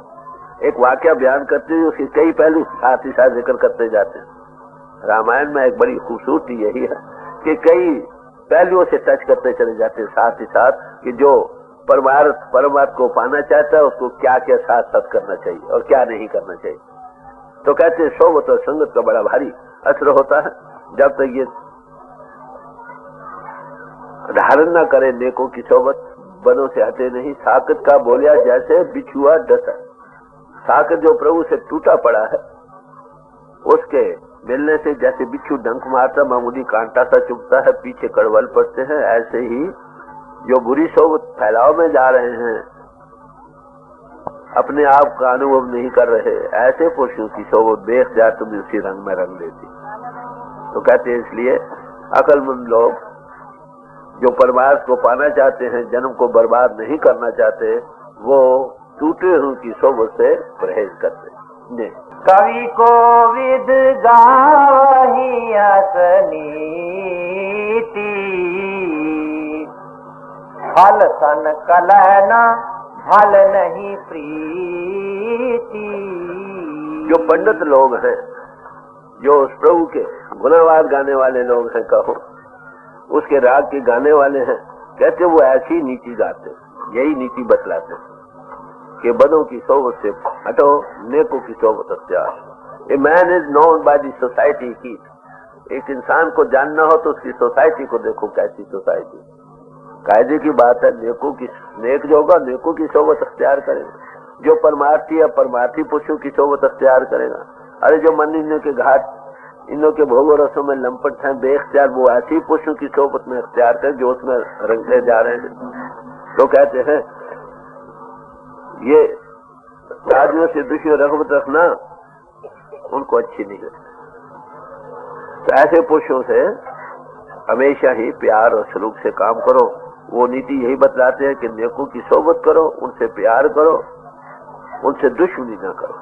एक वाक्य बयान करते हुए उसके कई पहलू साथ ही साथ जिक्र करते जाते हैं। रामायण में एक बड़ी खूबसूरती यही है कि कई पहलुओं से टच करते चले जाते हैं साथ ही साथ, कि जो परमार्थ को पाना चाहता है उसको क्या क्या साथ साथ करना चाहिए और क्या नहीं करना चाहिए। तो कहते हैं सोबत और संगत का बड़ा भारी असर होता है। जब तक ये धारण न करे नेकों की सोबत, बदों से हटे नहीं। साकत का बोलिया जैसे बिछुआ डसा। साकत जो प्रभु से टूटा पड़ा है, उसके मिलने से जैसे बिच्छू डंक मारता मामूली कांटा सा चुभता है, पीछे कड़वल पड़ते हैं, ऐसे ही जो बुरी सोबत फैलाव में जा रहे हैं, अपने आप का अनुभव नहीं कर रहे, ऐसे पुरुषों की सोबत बेख्तियार तुम्हें उसी रंग में रंग देती। तो कहते हैं इसलिए अकलमंद लोग जो परमार्थ को पाना चाहते हैं, जन्म को बर्बाद नहीं करना चाहते, वो टूटे हुए की सोबत से परहेज करते। कवि को विद गावही असनीति, फल सन कलहना फल नहीं प्रीति। जो पंडित लोग हैं, जो उस प्रभु के गुणवाद गाने वाले लोग हैं, कहो उसके राग के गाने वाले हैं, कहते वो ऐसी नीति गाते, यही नीति बतलाते कि बदों की सोबत से हटो, नेकों की सोबत अख्तियार। A man is known by the society की। एक इंसान को जानना हो तो उसकी सोसाइटी को देखो, कैसी सोसाइटी। कायदे की बात है, नेकों की नेक जो होगा नेकों की सोबत अख्तियार करेगा। जो परमार्थी या परमार्थी पुरुषों की सोबत अख्तियार करेगा। अरे जो मन इन्हों के घाट, इन्हों के भोगों रसों में लंपट हैं बेख्तियार, वो ऐसी पुरुषों की सोबत में अख्तियार कर जो उसमें रंगते जा रहे हैं। तो कहते हैं ये आदमियों से दुश्मन रगबत रखना उनको अच्छी नहीं लगती। तो ऐसे पुरुषों से हमेशा ही प्यार और सलूक से काम करो। वो नीति यही बतलाते हैं कि नेकों की सोबत करो, उनसे प्यार करो, उनसे दुश्मनी न करो।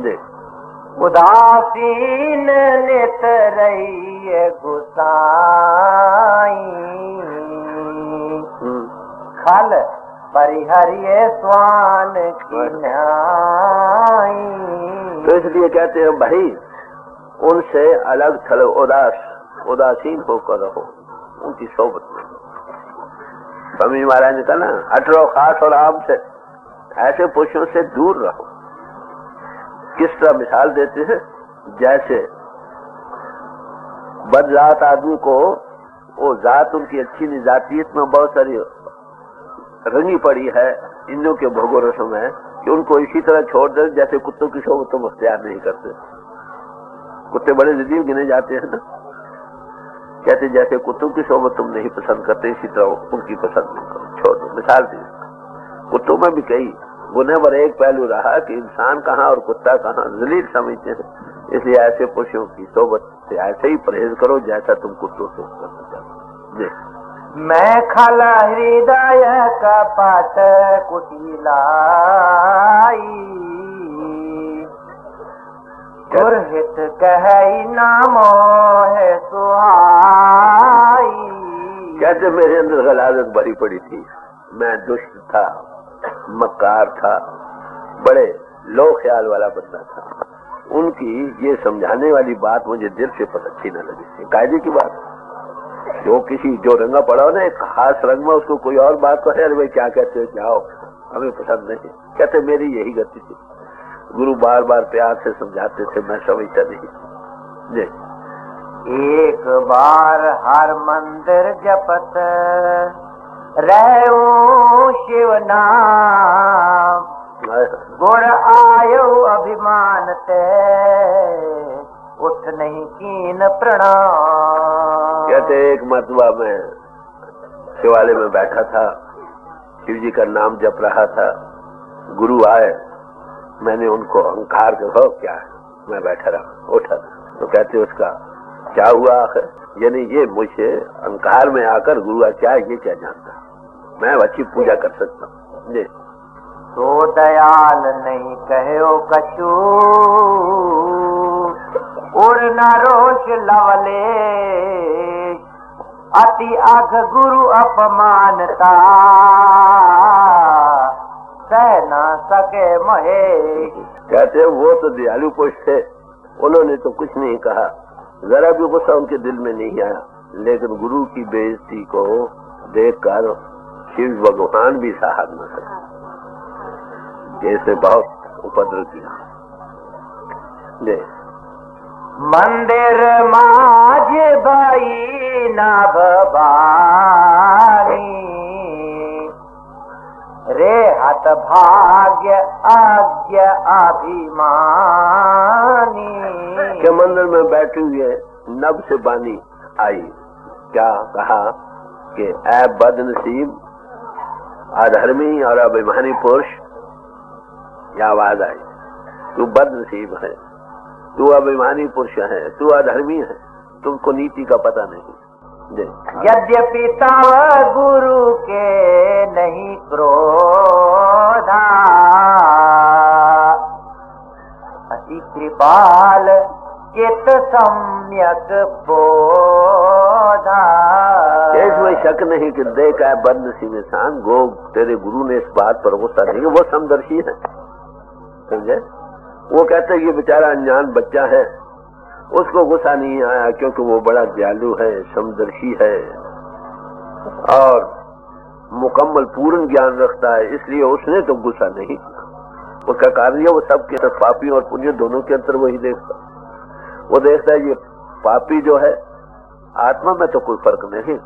देख उदासीन नित रही गुसाई, खल परिहरिये स्वान की न्याई। तो इसलिए कहते हैं भाई उनसे अलग थलो, उदासीन होकर रहो उनकी सोबत में। स्वामी महाराज ने कहा ना, हट रहो खास और आम से, ऐसे पुरुषों से दूर रहो। किस तरह मिसाल देते हैं, जैसे बदजात आदमी को वो जात उनकी अच्छी नहीं, जातीयत में बहुत सारी रंगी पड़ी है इन्हों के भोगों रसों में, कि उनको इसी तरह छोड़ दे जैसे कुत्तों की सोबत तुम अख्तियार नहीं करते। कुत्ते बड़े जिद्दी गिने जाते हैं ना, कहते जैसे कुत्तों की सोबत तुम नहीं पसंद करते, इसी तरह उनकी पसंद नहीं करो, छोड़ दो। मिसाल दी, कुत्तों में भी कई गुने पर एक पहलू रहा कि इंसान कहाँ और कुत्ता कहाँ, जलील समझते हैं। इसलिए ऐसे पुरुषों की सोबत से ऐसे ही परहेज करो जैसा तुम कुत्तों से करना चाहते हो। मैं खल हृदय कपट कुटिलाई, गुरहित कहे नामो है सुहाई। कहते मेरे अंदर गलाजत भरी पड़ी थी, मैं दुष्ट था, मक्कार था, बड़े लो ख्याल वाला बंदा था। उनकी ये समझाने वाली बात मुझे दिल से पर अच्छी न लगी। कायदे की बात, जो रंगा पड़ा हो ना एक खास रंग में, उसको कोई और बात कहे, अरे भाई क्या कहते हो, जाओ हमें पसंद नहीं। कहते मेरी यही गति थी। गुरु बार बार प्यार से समझाते थे, मैं समझता नहीं। एक बार हर मंदिर जपत रहूं शिव नाम, गुण आयो अभिमान ते उठ नहीं कीन प्रणाम। कहते एक मरतबा मैं शिवालय में बैठा था, शिव जी का नाम जप रहा था, गुरु आए, मैंने उनको अहंकार के हो क्या है, मैं बैठा रहा, उठा। तो कहते उसका क्या हुआ आखिर, यानी ये मुझे अहंकार में आकर गुरु क्या ये क्या जानता, मैं अच्छी पूजा कर सकता हूँ। तो दयाल नहीं कहो कछु, और न रोष लवले, अति आग गुरु अपमानता, सह न सके महेश। कहते वो तो दयालु पुरुष थे, उन्होंने तो कुछ नहीं कहा, जरा भी गुस्सा उनके दिल में नहीं आया, लेकिन गुरु की बेइज्जती को देखकर शिव भगवान भी साहब न सके, जैसे बहुत उपद्रव किया। मंदिर माझ भाई नाभ बानी, रे हत भाग्य आज्ञ अभिमानी। के मंदिर में बैठे हुए नभ से बानी आई, क्या कहा कि ऐ बदनसीब अधर्मी और अभिमानी पुरुष, यह आवाज आई, तू बदनसीब है, तू अभिमानी पुरुष है, तू अधर्मी है, तुमको नीति का पता नहीं। यद्यपि तव गुरु के नहीं क्रोधा, अति कृपाल कित सम्यक बोधा। इसमें शक नहीं कि देखा है बदनसीब इंसान, गो तेरे गुरु ने इस बात पर गुस्सा नहीं, वो समदर्शी है, समझे। वो कहते हैं ये बेचारा अनजान बच्चा है, उसको गुस्सा नहीं आया क्योंकि वो बड़ा दयालु है, समदर्शी है और मुकम्मल पूर्ण ज्ञान रखता है, इसलिए उसने तो गुस्सा नहीं किया। उसका कारण ये वो सबके अंदर पापी और पुण्य दोनों के अंदर वही देखता, वो देखता है ये पापी जो है आत्मा में तो कोई फर्क नहीं,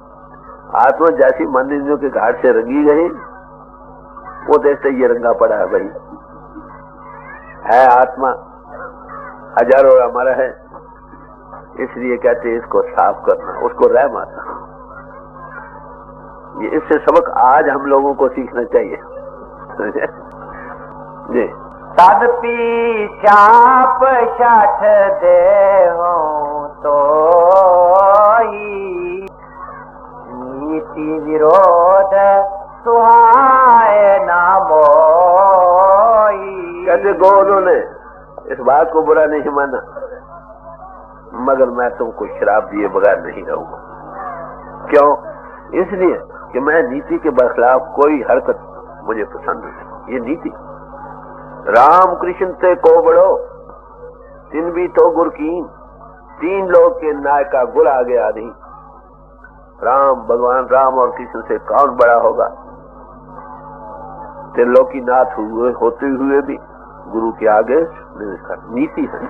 आत्मा जैसी मन इंद्रियों के घाट से रंगी गई, वो देखता है ये रंगा पड़ा है, भाई है आत्मा हजारों हमारा है, इसलिए कहते इसको साफ करना, उसको रह मारना। ये इससे सबक आज हम लोगों को सीखना चाहिए। जी तदपि चाप शठ दे हो तो ही, नीति विरोध सुहाए ना मोई। कहते गो उन्होंने इस बात को बुरा नहीं माना, मगर मैं तुमको शराब दिए बगैर नहीं रहूंगा। क्यों? इसलिए कि मैं नीति के बरखिलाफ कोई हरकत मुझे पसंद नहीं। ये नीति राम कृष्ण ते को बड़ो तीन भी तो गुर कीन, तीन लोग के नायका गुर आगे आ नहीं। राम भगवान राम और कृष्ण से कौन बड़ा होगा? त्रिलोकी नाथ हुए होते हुए भी गुरु के आगे नीति है।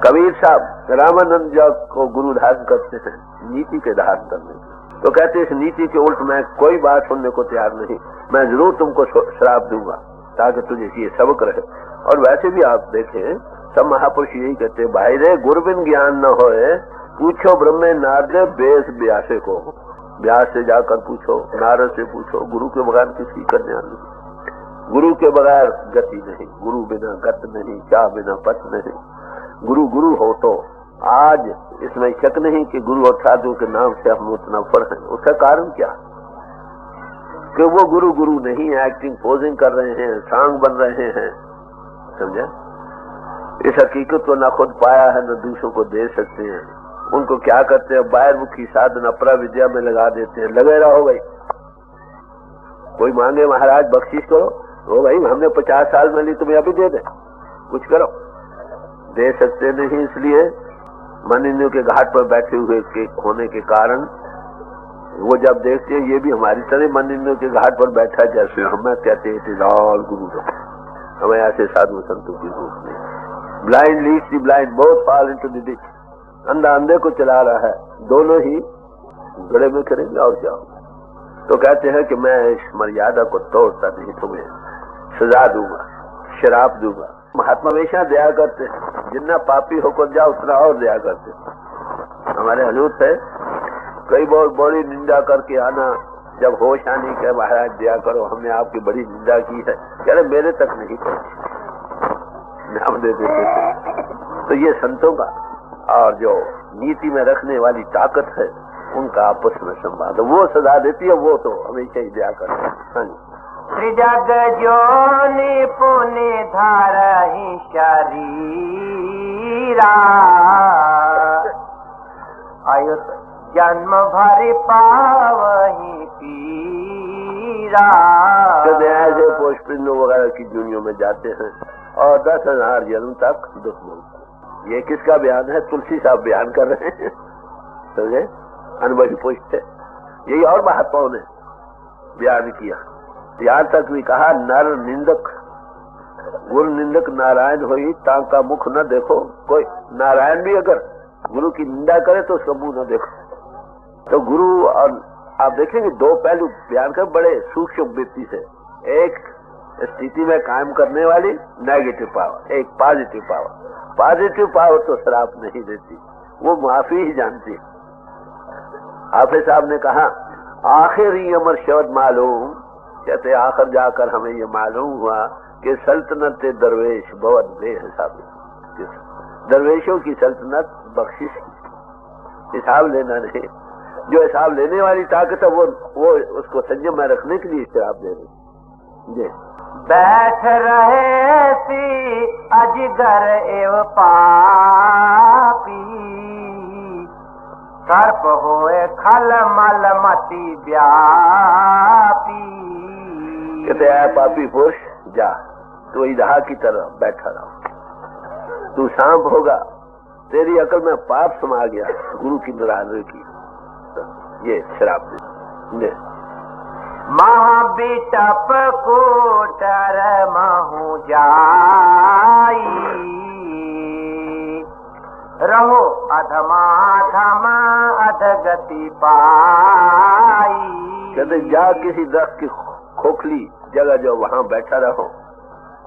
कबीर साहब रामानंद जी को गुरु धारण करते हैं नीति के धारण करने, तो कहते इस नीति के उल्ट मैं कोई बात सुनने को तैयार नहीं, मैं जरूर तुमको श्राप दूंगा ताकि तुझे ये सबक रहे। और वैसे भी आप देखें सब महापुरुष यही कहते हैं, भाई रे गुरु बिन ज्ञान न होए, पूछो ब्रह्मे नारद बेस व्यासे को। व्यास से जाकर पूछो, नारद से पूछो, गुरु के बगैर किसी कन्या नहीं, गुरु के बगैर गति नहीं, गुरु बिना गत नहीं, चाह बिना पत नहीं। गुरु गुरु हो तो आज इसमें शक नहीं कि गुरु और साधु के नाम से हम उतना फर्क है। उसका कारण क्या कि वो गुरु गुरु नहीं, एक्टिंग पोजिंग कर रहे हैं, सांग बन रहे हैं, समझे। इस हकीकत को न खुद पाया है न दूसरों को दे सकते हैं। उनको क्या करते हैं, बाहरमुखी साधन अपरा विद्या में लगा देते हैं, लगे रहो भाई। कोई मांगे महाराज बख्शीश करो, वो भाई हमने 50 साल में ली, तुम्हें अभी दे दे, कुछ करो, दे सकते नहीं। इसलिए मन इंद्रियों के घाट पर बैठे हुए के होने के कारण वो जब देखते हैं ये भी हमारी तरह मन इंद्रियों के घाट पर बैठा, जैसे हमें कहते हैं गुरु दो, हमें ऐसे साधु संतों की रूप में। Blind leads the blind, both fall into the ditch. अंधा अंधे को चला रहा है, दोनों ही गड़े में करेंगे और क्या। तो कहते हैं कि मैं इस मर्यादा को तोड़ता नहीं, तुम्हें सजा दूंगा, शराप दूंगा। महात्मा हमेशा दया करते हैं, जितना पापी होकर जाओ उतना और दया करते हैं। हमारे हजूर थे, कई बहुत बड़ी निंदा करके आना, जब होश आनी के महाराज दया करो, हमने आपकी बड़ी निंदा की है, कह रहे मेरे तक नहीं पहुंची, नाम दे देते थे। तो ये संतों का और जो नीति में रखने वाली ताकत है उनका आपस में संवाद, वो सदा देती है, वो तो हमेशा ही दया करते हैं। त्रिजग जोनि पुनि धारहि शरीरा आयुष जन्म भरि पावहि पीरा। ऐसे पोष पिंडों वगैरह की दुनिया में जाते हैं और 10,000 जन्म तक दुख भोगते। ये किसका बयान है? तुलसी साहब बयान कर रहे हैं, समझे? अनुभवी पुष्ट है। यही और महात्माओं ने बयान किया। यहाँ तक भी कहा नर निंदक गुरु निंदक नारायण होई तांका मुख न देखो। कोई नारायण भी अगर गुरु की निंदा करे तो उसका मुंह न देखो। तो गुरु और आप देखेंगे दो पहलू बयान कर बड़े सूक्ष्म वृत्ति से। एक स्थिति में कायम करने वाली नेगेटिव पावर, एक पॉजिटिव पावर। पॉजिटिव पावर तो श्राप नहीं देती, वो माफी ही जानती है। हाफिज साहब ने कहा आखिर ही अमर शब्द मालूम, कहते आखिर जाकर हमें ये मालूम हुआ कि सल्तनत दरवेश बहुत बेहिसाब। दरवेशों की सल्तनत बख्शिश की, हिसाब लेना नहीं। जो हिसाब लेने वाली ताकत है वो उसको संयम में रखने के लिए श्राप दे रही। बैठ रहे सी अजगर एव पापी, सर्प होए खल मल मति व्यापी। कहते हैं पापी पुरुष जा, तू इधा की तरह बैठा रहो, तू सांप होगा, तेरी अकल में पाप समा गया गुरु की नाराजगी की। ये शराब दे। महाबिटप कोटर महु जाई, रहो अधमा धमा अधगति पाई। कहते जा किसी दरख्त की खोखली जगह जो वहां बैठा रहो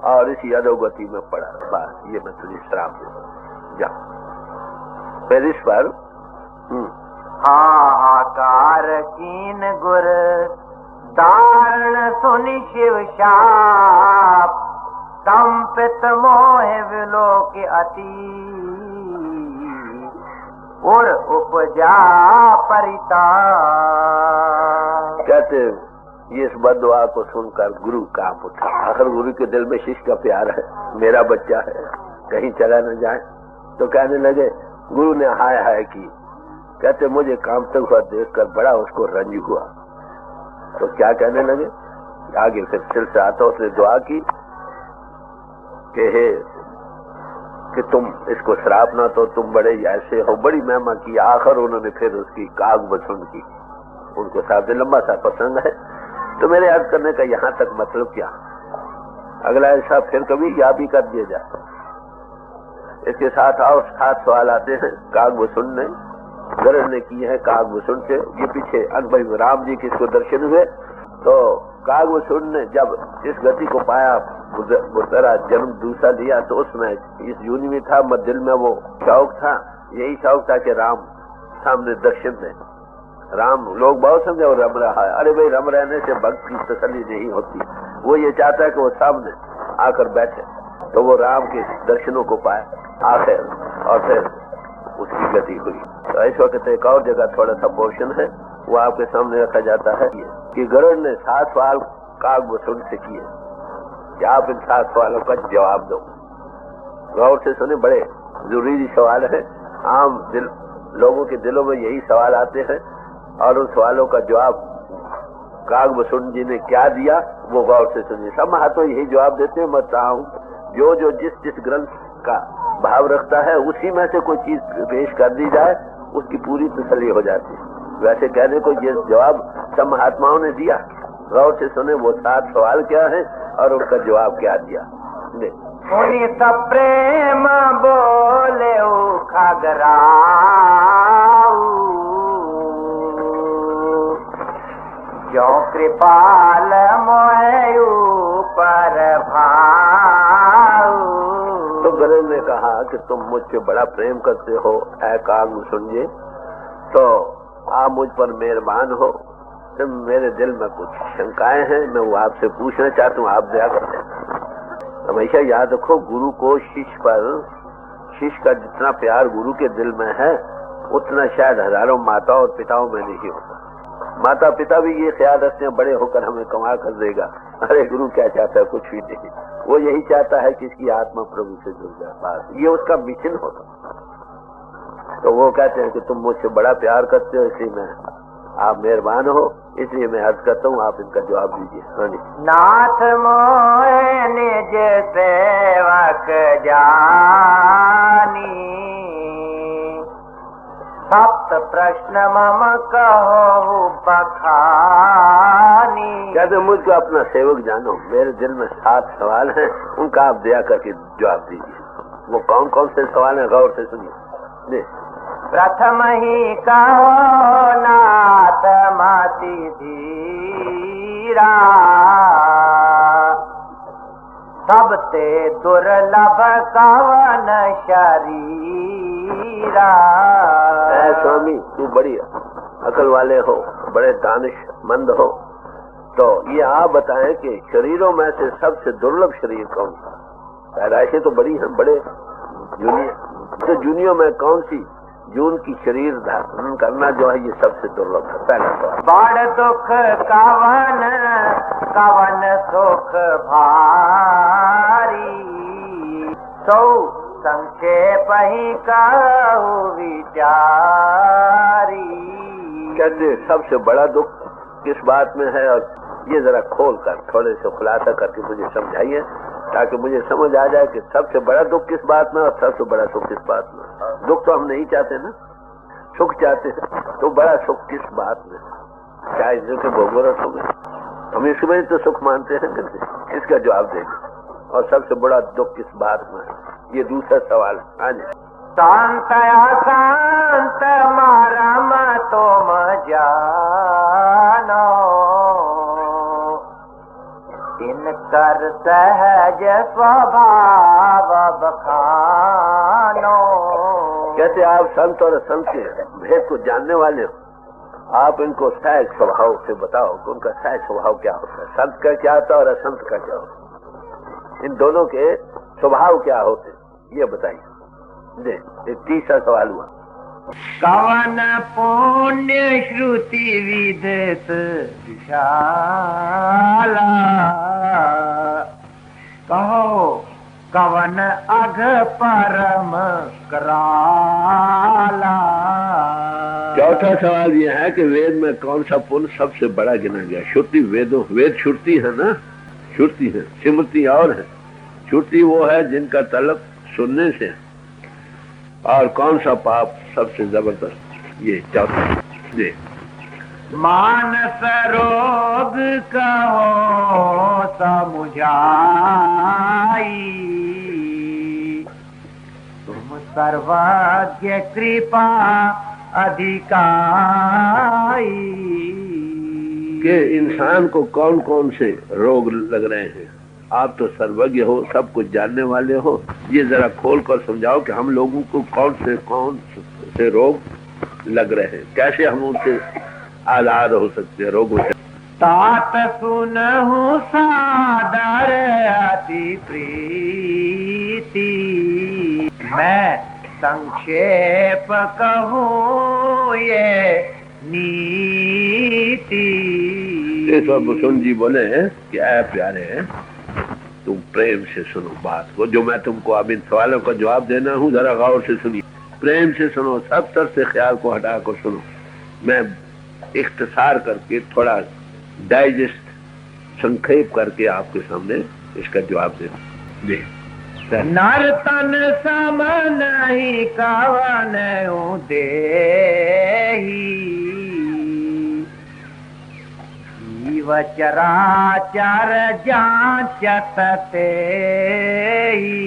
और इसी अधोगति में पड़ा रहो। बस ये मैं तुझे श्राप दे जा। फिर इस पर हाहाकार कीन गुर दारण सुनि शिव शाप, कंपित मोह विलोक अति और उपजा परिताप। कहते ये इस बददुआ को सुनकर गुरु कांप उठा। आखिर गुरु के दिल में शिष्य का प्यार है, मेरा बच्चा है, कहीं चला न जाए। तो कहने लगे, गुरु ने हाय हाय की। कहते मुझे कांपते हुआ देखकर बड़ा उसको रंज हुआ। तो क्या कहने लगे आगे फिर से आता, उसने दुआ की कि तुम इसको श्राप ना तो तुम बड़े ऐसे हो, बड़ी महिमा की। आखिर उन्होंने फिर उसकी काग बसुन की। उनको साथ लंबा सा प्रसंग है, तो मेरे याद करने का यहाँ तक मतलब क्या। अगला ऐसा फिर कभी याद भी कर दिया जाए। इसके साथ और 7 सवाल आते हैं। काग बसुन ने गरज ने की है काग बसुन से। ये पीछे अनुभवी राम जी के इसको दर्शन हुए। तो काग बसुन ने जब इस गति को पाया, तेरा जन्म दूसरा लिया, तो उसमें इस यूनि में था, मत दिल में वो शौक था, यही शौक था कि राम सामने दर्शन दे। राम लोग बहुत समझे और रम रहा है। अरे भाई रम रहने से भक्त की तसल्ली नहीं होती, वो ये चाहता है कि वो सामने आकर बैठे। तो वो राम के दर्शनों को पाए आखिर, और फिर उसकी गति हुई। तो इस वक्त एक और जगह थोड़ा सा पोर्शन है, वो आपके सामने रखा जाता है कि गरुड़ ने 7 सवाल काग बसुन से किए कि आप इन 7 सवालों का जवाब दो। गौर से सुने, बड़े जरूरी सवाल है। आम लोगों के दिलों में यही सवाल आते हैं और उन सवालों का जवाब काग बसुन जी ने क्या दिया वो गौर से सुनिए। सब महात्मा यही जवाब देते हैं। मैं चाहूँ जो जिस ग्रंथ का भाव रखता है उसी में से कोई चीज पेश कर दी जाए, उसकी पूरी तसल्ली हो जाती है। वैसे कहने को ये जवाब सब महात्माओं ने दिया। गौर से सुने वो 7 सवाल क्या है और उनका जवाब क्या दिया। पुनित प्रेम बोले खगराऊ, जो कृपाल मोयू पर भाऊ। तो गरुड़ ने कहा कि तुम मुझसे बड़ा प्रेम करते हो ऐ काग सुनिए, तो आप मुझ पर मेहरबान हो। तो मेरे दिल में कुछ शंकाएं हैं, मैं वो आपसे पूछना चाहता हूँ, आप दया करते हैं। हमेशा याद रखो, गुरु को शिष्य का जितना प्यार गुरु के दिल में है उतना शायद हजारों माताओं और पिताओं में नहीं होता। माता पिता भी ये ख्याल रखते हैं बड़े होकर हमें कमा कर देगा। अरे गुरु क्या चाहता है? कुछ भी नहीं, वो यही चाहता है कि इसकी आत्मा प्रभु से जुड़ जाए, बस ये उसका मिशन होता। तो वो कहते हैं कि तुम मुझसे बड़ा प्यार करते हो, इसलिए मैं, आप मेहरबान हो, इसलिए मैं अर्ज करता हूँ, आप इनका जवाब दीजिए। हाँ जी। नाथ मोहे निज सेवक जानी, सप्त प्रश्न मम कहो बखानी। कहते मुझको अपना सेवक जानो, मेरे दिल में 7 सवाल हैं, उनका आप दया करके जवाब दीजिए। वो कौन कौन से सवाल हैं, गौर से सुनिए। प्रथम ही कहो नाथ मति धीरा, सबते दुर्लभ कवन शरीरा। स्वामी तू बड़ी अकल वाले हो, बड़े दानिशमंद हो, तो ये आप बताएं कि शरीरों में से सबसे दुर्लभ शरीर कौन सा? पैदाइशें तो बड़ी हैं, बड़े जूनियर, तो जूनियों में कौन सी जून की शरीर धारण करना जो है ये सबसे दुर्लभ है? पहला सवाल। बड़ दुख कवन कवन सुख भारी, सौ संक्षेप ही कहूँ विचारी। कहते सबसे बड़ा दुख किस बात में है, और ये जरा खोल कर थोड़े से खुलासा करके मुझे समझाइए, ताकि मुझे समझ आ जाए कि सबसे बड़ा दुख किस बात में और सबसे बड़ा सुख किस बात में। दुख तो हम नहीं चाहते ना, सुख चाहते हैं, तो बड़ा सुख किस बात में? क्या इंद्र के भोगवरस हो गए, हम इसमें तो सुख मानते हैं, इसका जवाब देंगे। और सबसे बड़ा दुख किस बात में? ये दूसरा सवाल। हाँ जी। शांत अशांत मरम तुम जानो, इनकर सहज स्वभाव बखानो। कहते आप संत और असंत के भेद को जानने वाले हो, आप इनको सहज स्वभाव से बताओ कि उनका सहज स्वभाव क्या होता है, संत का क्या होता है और असंत का क्या होता है, इन दोनों के स्वभाव क्या होते, ये बताइए। एक तीसरा सवाल हुआ, कवन पुण्य श्रुति विदित विशाला, कहो कवन अघ परम कराला। चौथा सवाल यह है कि वेद में कौन सा पुण्य सबसे बड़ा गिना गया? श्रुति, वेदों, वेद श्रुति है ना, श्रुति है, स्मृति और है। श्रुति वो है जिनका तलब सुनने से, और कौन सा पाप सबसे जबरदस्त? ये चौथा। मानस रोग कहो समुझाई, तुम सर्वज्ञ कृपा अधिकारी। कि इंसान को कौन कौन से रोग लग रहे हैं? आप तो सर्वज्ञ हो, सब कुछ जानने वाले हो, ये जरा खोल कर समझाओ कि हम लोगों को कौन से रोग लग रहे हैं, कैसे हम उनसे आजाद हो सकते हैं रोगों से। तात सुनहु सादर अति प्रीति, मैं संक्षेप कहूँ ये नीति। भूषण जी बोले कि ऐ प्यारे, तुम प्रेम से सुनो बात को, जो मैं तुमको अब इन सवालों का जवाब देना हूँ, जरा गौर से सुनिए, प्रेम से सुनो, सब तरफ से ख्याल को हटा कर सुनो। मैं इख्तिसार करके थोड़ा डाइजेस्ट संक्षेप करके आपके सामने इसका जवाब दे। नर्तन सम नहीं कवन देही, जीव चराचर जांचत तेहि।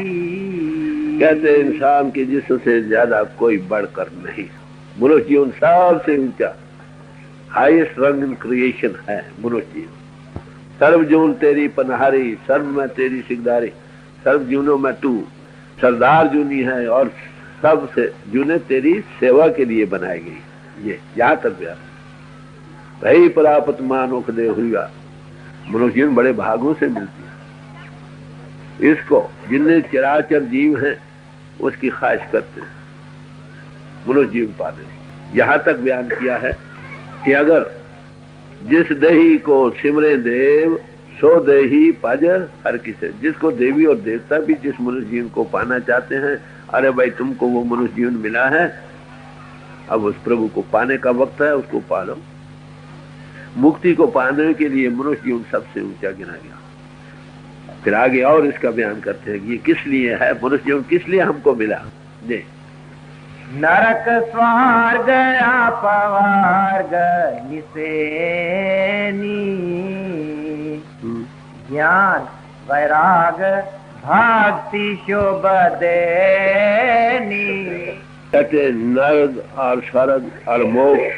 कहते इंसान के जिस्म से ज्यादा कोई बढ़कर नहीं, मनुष्य जीवन सबसे ऊंचा, हाईएस्ट रंग इन क्रिएशन है मनुष्य जीवन। सर्व जीवन तेरी पनहारी, सर्व में तेरी सिकदारी, सर्व जीवनों में तू सरदार जूनी है, और सबसे जूने तेरी सेवा के लिए बनाई गई। ये यहाँ तक प्यार रही प्राप्त मानुख दे हुआ, मनुष्य जीवन बड़े भागों से मिलती है। इसको जितने चराचर जीव हैं उसकी ख्वाहिश करते हैं मनुष्य जीवन पाने। यहाँ तक बयान किया है कि अगर जिस दही को सिमरे देव सो देही पज हर किसे। जिसको देवी और देवता भी जिस मनुष्य जीवन को पाना चाहते हैं, अरे भाई तुमको वो मनुष्य जीवन मिला है, अब उस प्रभु को पाने का वक्त है, उसको पालो। मुक्ति को पाने के लिए मनुष्य जीवन सबसे ऊंचा गिना गया। फिर आगे और इसका बयान करते हैं कि ये किस लिए है, मनुष्य जीवन किस लिए हमको मिला। जी, नरक स्वर्ग अपवर्ग निसेनी, ज्ञान वैराग भक्ति शुभ देनी। कहते नर्क और स्वर्ग और मोक्ष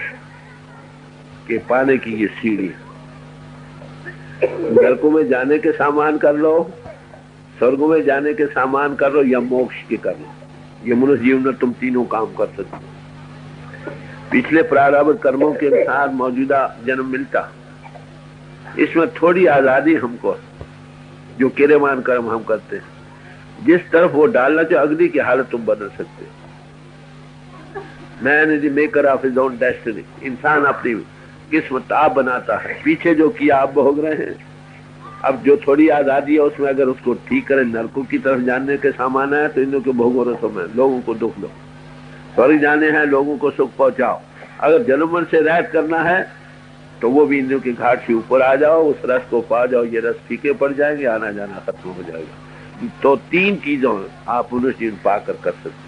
के पाने की ये सीढ़ी। नरकों में जाने के सामान कर लो, स्वर्गों में जाने के सामान कर लो, या मोक्ष के कर लो। ये मनुष्य जीवन में तुम तीनों काम कर सकते हो। पिछले प्रारब्ध कर्मों के अनुसार मौजूदा जन्म मिलता, इसमें थोड़ी आजादी हमको, जो किरेमान कर्म हम करते हैं जिस तरफ वो डालना चाहे, अग्नि की हालत तुम बदल सकते हो। Man is the maker of his own destiny. इंसान अपनी किस्मत आप बनाता है, पीछे जो किया आप भोग रहे हैं। अब जो थोड़ी आजादी है उसमें अगर उसको ठीक करें, नरकों की तरफ जाने के सामान है तो इनों के भोगो रसों में लोगों को दुख दो, स्वर्ग जाने हैं लोगों को सुख पहुंचाओ। अगर जन्म से रहत करना है तो वो भी इंद्रियों के घाट से ऊपर आ जाओ, उस रस को पा जाओ। ये रस फीके पड़ जाएंगे, आना जाना खत्म हो जाएगा। तो तीन चीजों आप मनुष्य जीवन पाकर कर सकते।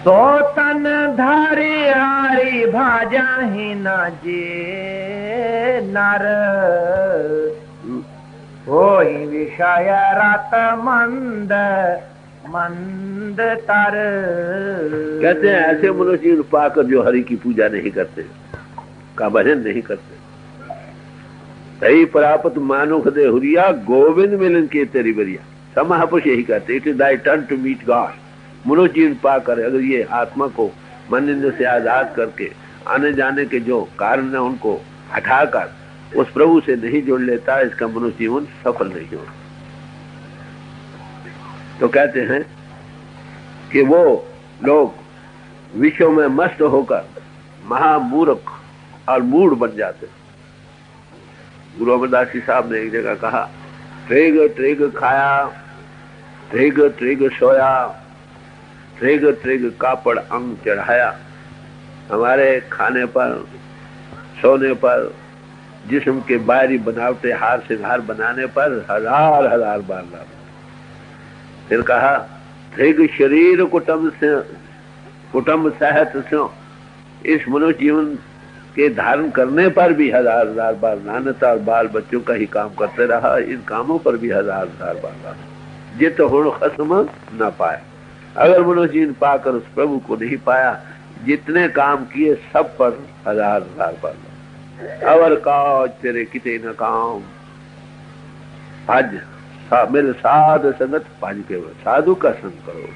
सो तन धारी हारी भाजा ही न जे नर, होई विषय रत मंद मंद तर। कहते हैं ऐसे मनुष्य जीवन पाकर जो हरि की पूजा नहीं करते, का भजन नहीं करते, सही प्राप्त मानुख दे हुरिया गोविंद मिलन के तेरी बरिया। सब महापुरुष यही कहते, it is thy turn to meet God. मनुष्य जीवन पाकर अगर ये आत्मा को मन इंद्र से आजाद करके आने जाने के जो कारण है उनको हटाकर उस प्रभु से नहीं जोड़ लेता, इसका मनुष्य जीवन सफल नहीं होता। तो कहते हैं कि वो लोग विश्व में मस्त होकर महामूर्ख और मूढ़ बन जाते। गुरु अमरदास जी साहब ने एक जगह कहा, ट्रेग ट्रेग खाया, ट्रेग ट्रेग सोया, ट्रेग ट्रेग कापड़ अंग चढ़ाया। हमारे खाने पर, सोने पर, जिस्म के बाहरी बनावटे हार श्रृंगार बनाने पर हजार हजार बार लाभ। फिर कहा, ट्रेग शरीर कुटुंब सहत से, इस मनुष्य जीवन के धारण करने पर भी हजार हजार बार नानता और बाल बच्चों का ही काम करते रहा। इन कामों पर भी हजार हजार बार लाभ। जित हुण खस्म न पाए। अगर मनुष्य जीवन पाकर उस प्रभु को नहीं पाया, जितने काम किए सब पर हजार हजार बार। अवर काज तेरे किते न काम, भज मिल साध संगत भज के। साधु का संग करो,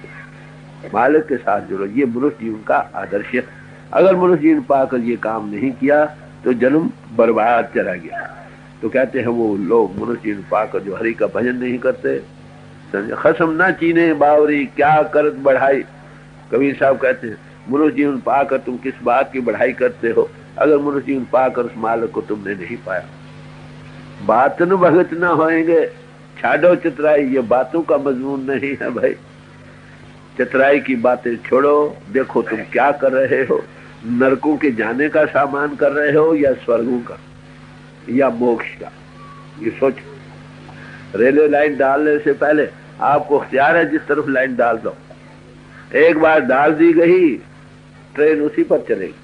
मालिक के साथ जुड़ो। ये मनुष्य जीवन का आदर्श है। अगर मनुष्य जीवन पाकर ये काम नहीं किया तो जन्म बर्बाद चला गया। तो कहते हैं वो लोग मनुष्य जीवन पाकर जो हरि का भजन नहीं करते, खसम ना चीने बावरी क्या करत बढ़ाई। कबीर साहब कहते हैं मनुष्य जीवन पाकर तुम किस बात की बढ़ाई करते हो, अगर मनुष्य जीवन पाकर उस मालिक को तुमने नहीं पाया। बात न भगत न होएंगे, छाड़ो चतुराई। ये बातों का मजमून नहीं है भाई। चतुराई की बातें छोड़ो, देखो तुम क्या कर रहे हो। नरकों के जाने का सामान कर रहे हो या स्वर्गों का या मोक्ष का, ये सोचो। रेलवे लाइन डालने से पहले आपको इख्तियार है, जिस तरफ लाइन डाल दो। एक बार डाल दी गई ट्रेन उसी पर चलेगी।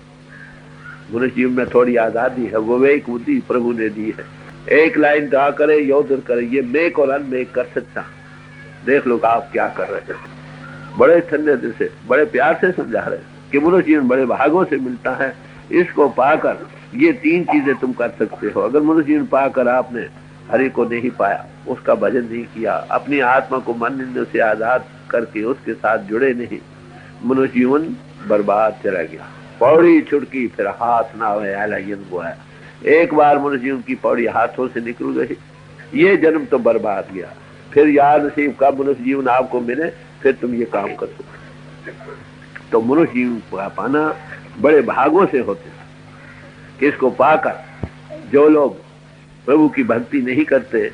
मनुष्य जीवन में थोड़ी आजादी है, वो विवेक बुद्धि प्रभु ने दी है। एक लाइन ड्रा करे या उधर करे, ये मेक और अनमेक कर सकता। देख लो आप क्या कर रहे हैं। बड़े ठंडे दिल से, बड़े प्यार से समझा रहे कि मनुष्य जीवन बड़े भागों से मिलता है। इसको पाकर ये तीन चीजें तुम कर सकते हो। अगर मनुष्य जीवन पाकर आपने हरि को नहीं पाया, उसका भजन नहीं किया, अपनी आत्मा को मन निंदा से आजाद करके उसके साथ जुड़े नहीं, मनुष्य जीवन बर्बाद चला गया। पौड़ी छुटकी फिर हाथ ना हुए को है। एक बार मनुष्य जीवन की पौड़ी हाथों से निकल गई, ये जन्म तो बर्बाद गया। फिर याद नसीब का मनुष्य जीवन आपको मिले, फिर तुम ये काम कर सकते। तो मनुष्य जीवन पाना बड़े भागों से होते। इसको पाकर जो लोग प्रभु की भक्ति नहीं करते,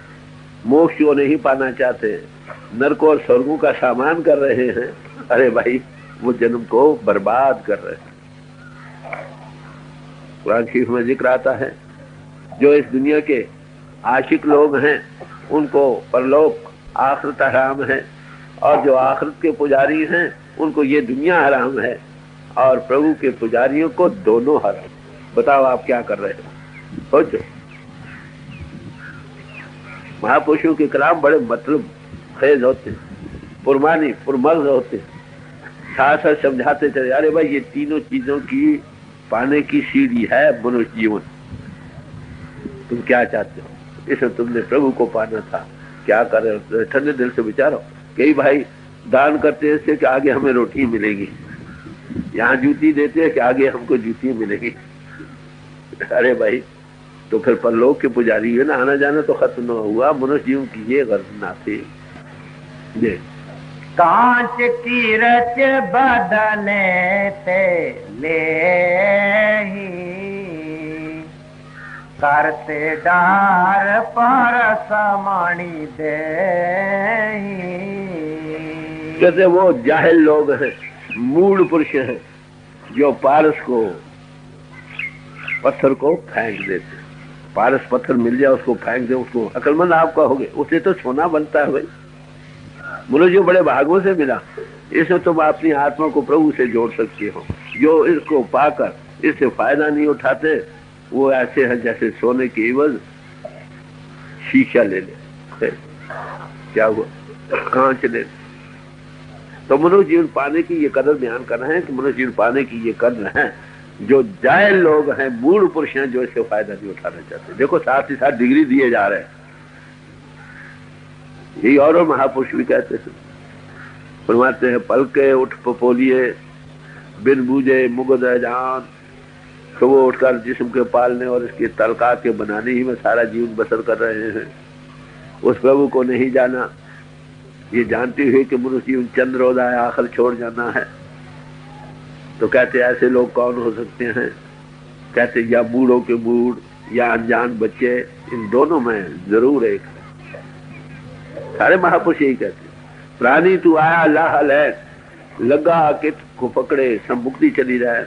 मोक्ष को नहीं पाना चाहते, नरक और स्वर्गों का सामान कर रहे हैं, अरे भाई वो जन्म को बर्बाद कर रहे हैं। कुरान शरीफ में जिक्र आता है जो इस दुनिया के आशिक लोग हैं उनको परलोक आखिरत हराम है, और जो आखिरत के पुजारी हैं उनको ये दुनिया हराम है, और प्रभु के पुजारियों को दोनों हराम। बताओ आप क्या कर रहे हो? सोचो। महापुरुषों के कलाम बड़े मतलब खेज होते, पुरमानी पुरमर्ज होते, साथ साथ समझाते चले, अरे भाई ये तीनों चीजों की पाने की सीढ़ी है मनुष्य जीवन। तुम क्या चाहते हो? इसमें तुमने प्रभु को पाना था, क्या कर रहे हो? ठंडे दिल से विचारो। कई भाई दान करते हैं कि आगे हमें रोटी मिलेगी, यहाँ जूती देते हैं कि आगे हमको जूती मिलेगी। अरे भाई तो फिर परलोक के पुजारी है ना, आना जाना तो खत्म न हुआ। मनुष्य जीवन की ये गर्ज ना थी। कांच की रच बदले ते ले ही, करते डार पर समाणी दे। कहते वो जाहिल लोग हैं, मूढ़ पुरुष हैं, जो पारस को पत्थर को फेंक देते। पारस पत्थर मिल जाए उसको फेंक दे, उसको अकलमंद आप कहोगे, उससे तो सोना बनता है भाई। मुझे जो बड़े भागों से मिला, इससे तुम अपनी आत्मा को प्रभु से जोड़ सकते हो। जो इसको पाकर इससे फायदा नहीं उठाते वो ऐसे है जैसे सोने की एवज शीशा ले ले। क्या हुआ? कांच ले। तो मनुष्य जीवन पाने की ये कदर बयान करना है कि मनुष्य जीवन पाने की ये कदर है। जो जाहिल लोग हैं, मूढ़ पुरुष हैं, जो इससे फायदा नहीं उठाना चाहते। देखो साथ ही साथ डिग्री दिए जा रहे हैं। यही और महापुरुष भी कहते हैं, फरमाते हैं, पलके उठ पपोलिए बिन बूझे मुगद जान। तो वो उठकर जिस्म के पालने और इसके तलका के बनाने ही में सारा जीवन बसर कर रहे हैं। उस प्रभु को नहीं जाना, ये जानते हुए कि मनुष्य जीवन चंद्र रोजा है, आखिर छोड़ जाना है। तो कहते ऐसे लोग कौन हो सकते हैं? कहते या बूढ़ों के बूढ़ या अनजान बच्चे, इन दोनों में जरूर एक है। सारे महापुरुष यही कहते, प्राणी तू आया लाह लैन, लगा कित को पकड़े सब मुक्ति चली जाए।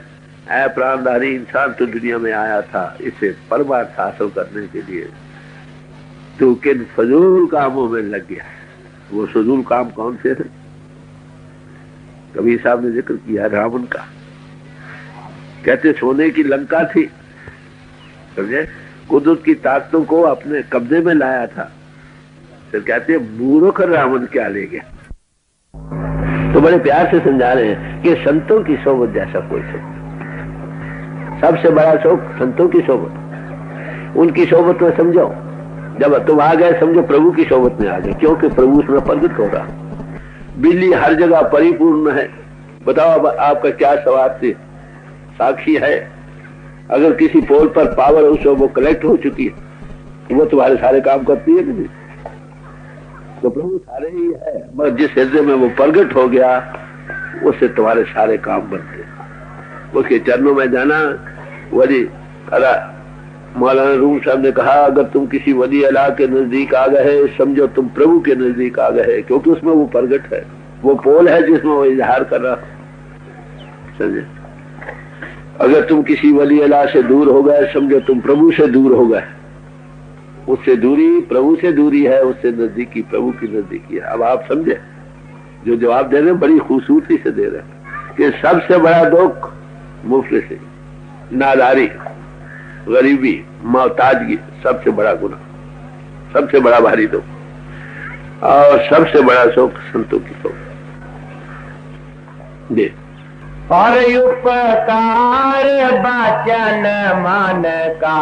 ऐ प्राणधारी इंसान तो दुनिया में आया था इसे परमार्थ हासिल करने के लिए, तू किन फजूल कामों में लग गया। वो फजूल काम कौन से थे? कबीर साहब ने जिक्र किया रावण का। कहते सोने की लंका थी, समझे, कुदरत की ताकतों को अपने कब्जे में लाया था। फिर कहते मूर्ख रावण क्या ले गया। तो बड़े प्यार से समझा रहे हैं कि संतों की सोबत जैसा कोई सुख, सबसे बड़ा सुख संतों की सोबत। उनकी सोबत में समझो, जब तुम आ गए समझो प्रभु की सोबत में आ गए, क्योंकि प्रभु उसमें प्रकट हो रहा। बिल्ली हर जगह परिपूर्ण है। बताओ अब आपका क्या सवाल थी? साक्षी है। अगर किसी पोल पर पावर हाउस वो कलेक्ट हो चुकी है, वो तुम्हारे सारे काम करती है कि नहीं? तो प्रभु सारे ही है, मगर जिस हृदय में वो प्रगट हो गया उससे तुम्हारे सारे काम बनते हैं। उसके चरणों में जाना। वली अला मौलाना रूम साहब ने कहा, अगर तुम किसी वली अल्लाह के नजदीक आ गए समझो तुम प्रभु के नजदीक आ गए, क्योंकि उसमें वो प्रगट है, वो पोल है जिसमें वो इजहार कर रहा। समझे? अगर तुम किसी वली अल्लाह से दूर हो गए समझो तुम प्रभु से दूर हो गए। उससे दूरी प्रभु से दूरी है, उससे नजदीकी प्रभु की नजदीकी है। अब आप समझे जो जवाब दे रहे हैं बड़ी खूबसूरती से दे रहे हैं कि सबसे बड़ा दुख मुफलिसी, नादारी, गरीबी, मोहताजगी, सबसे बड़ा गुनाह, सबसे बड़ा भारी दुख, और सबसे बड़ा सुख संतों की सुख। दे और उपकार बचन मन का,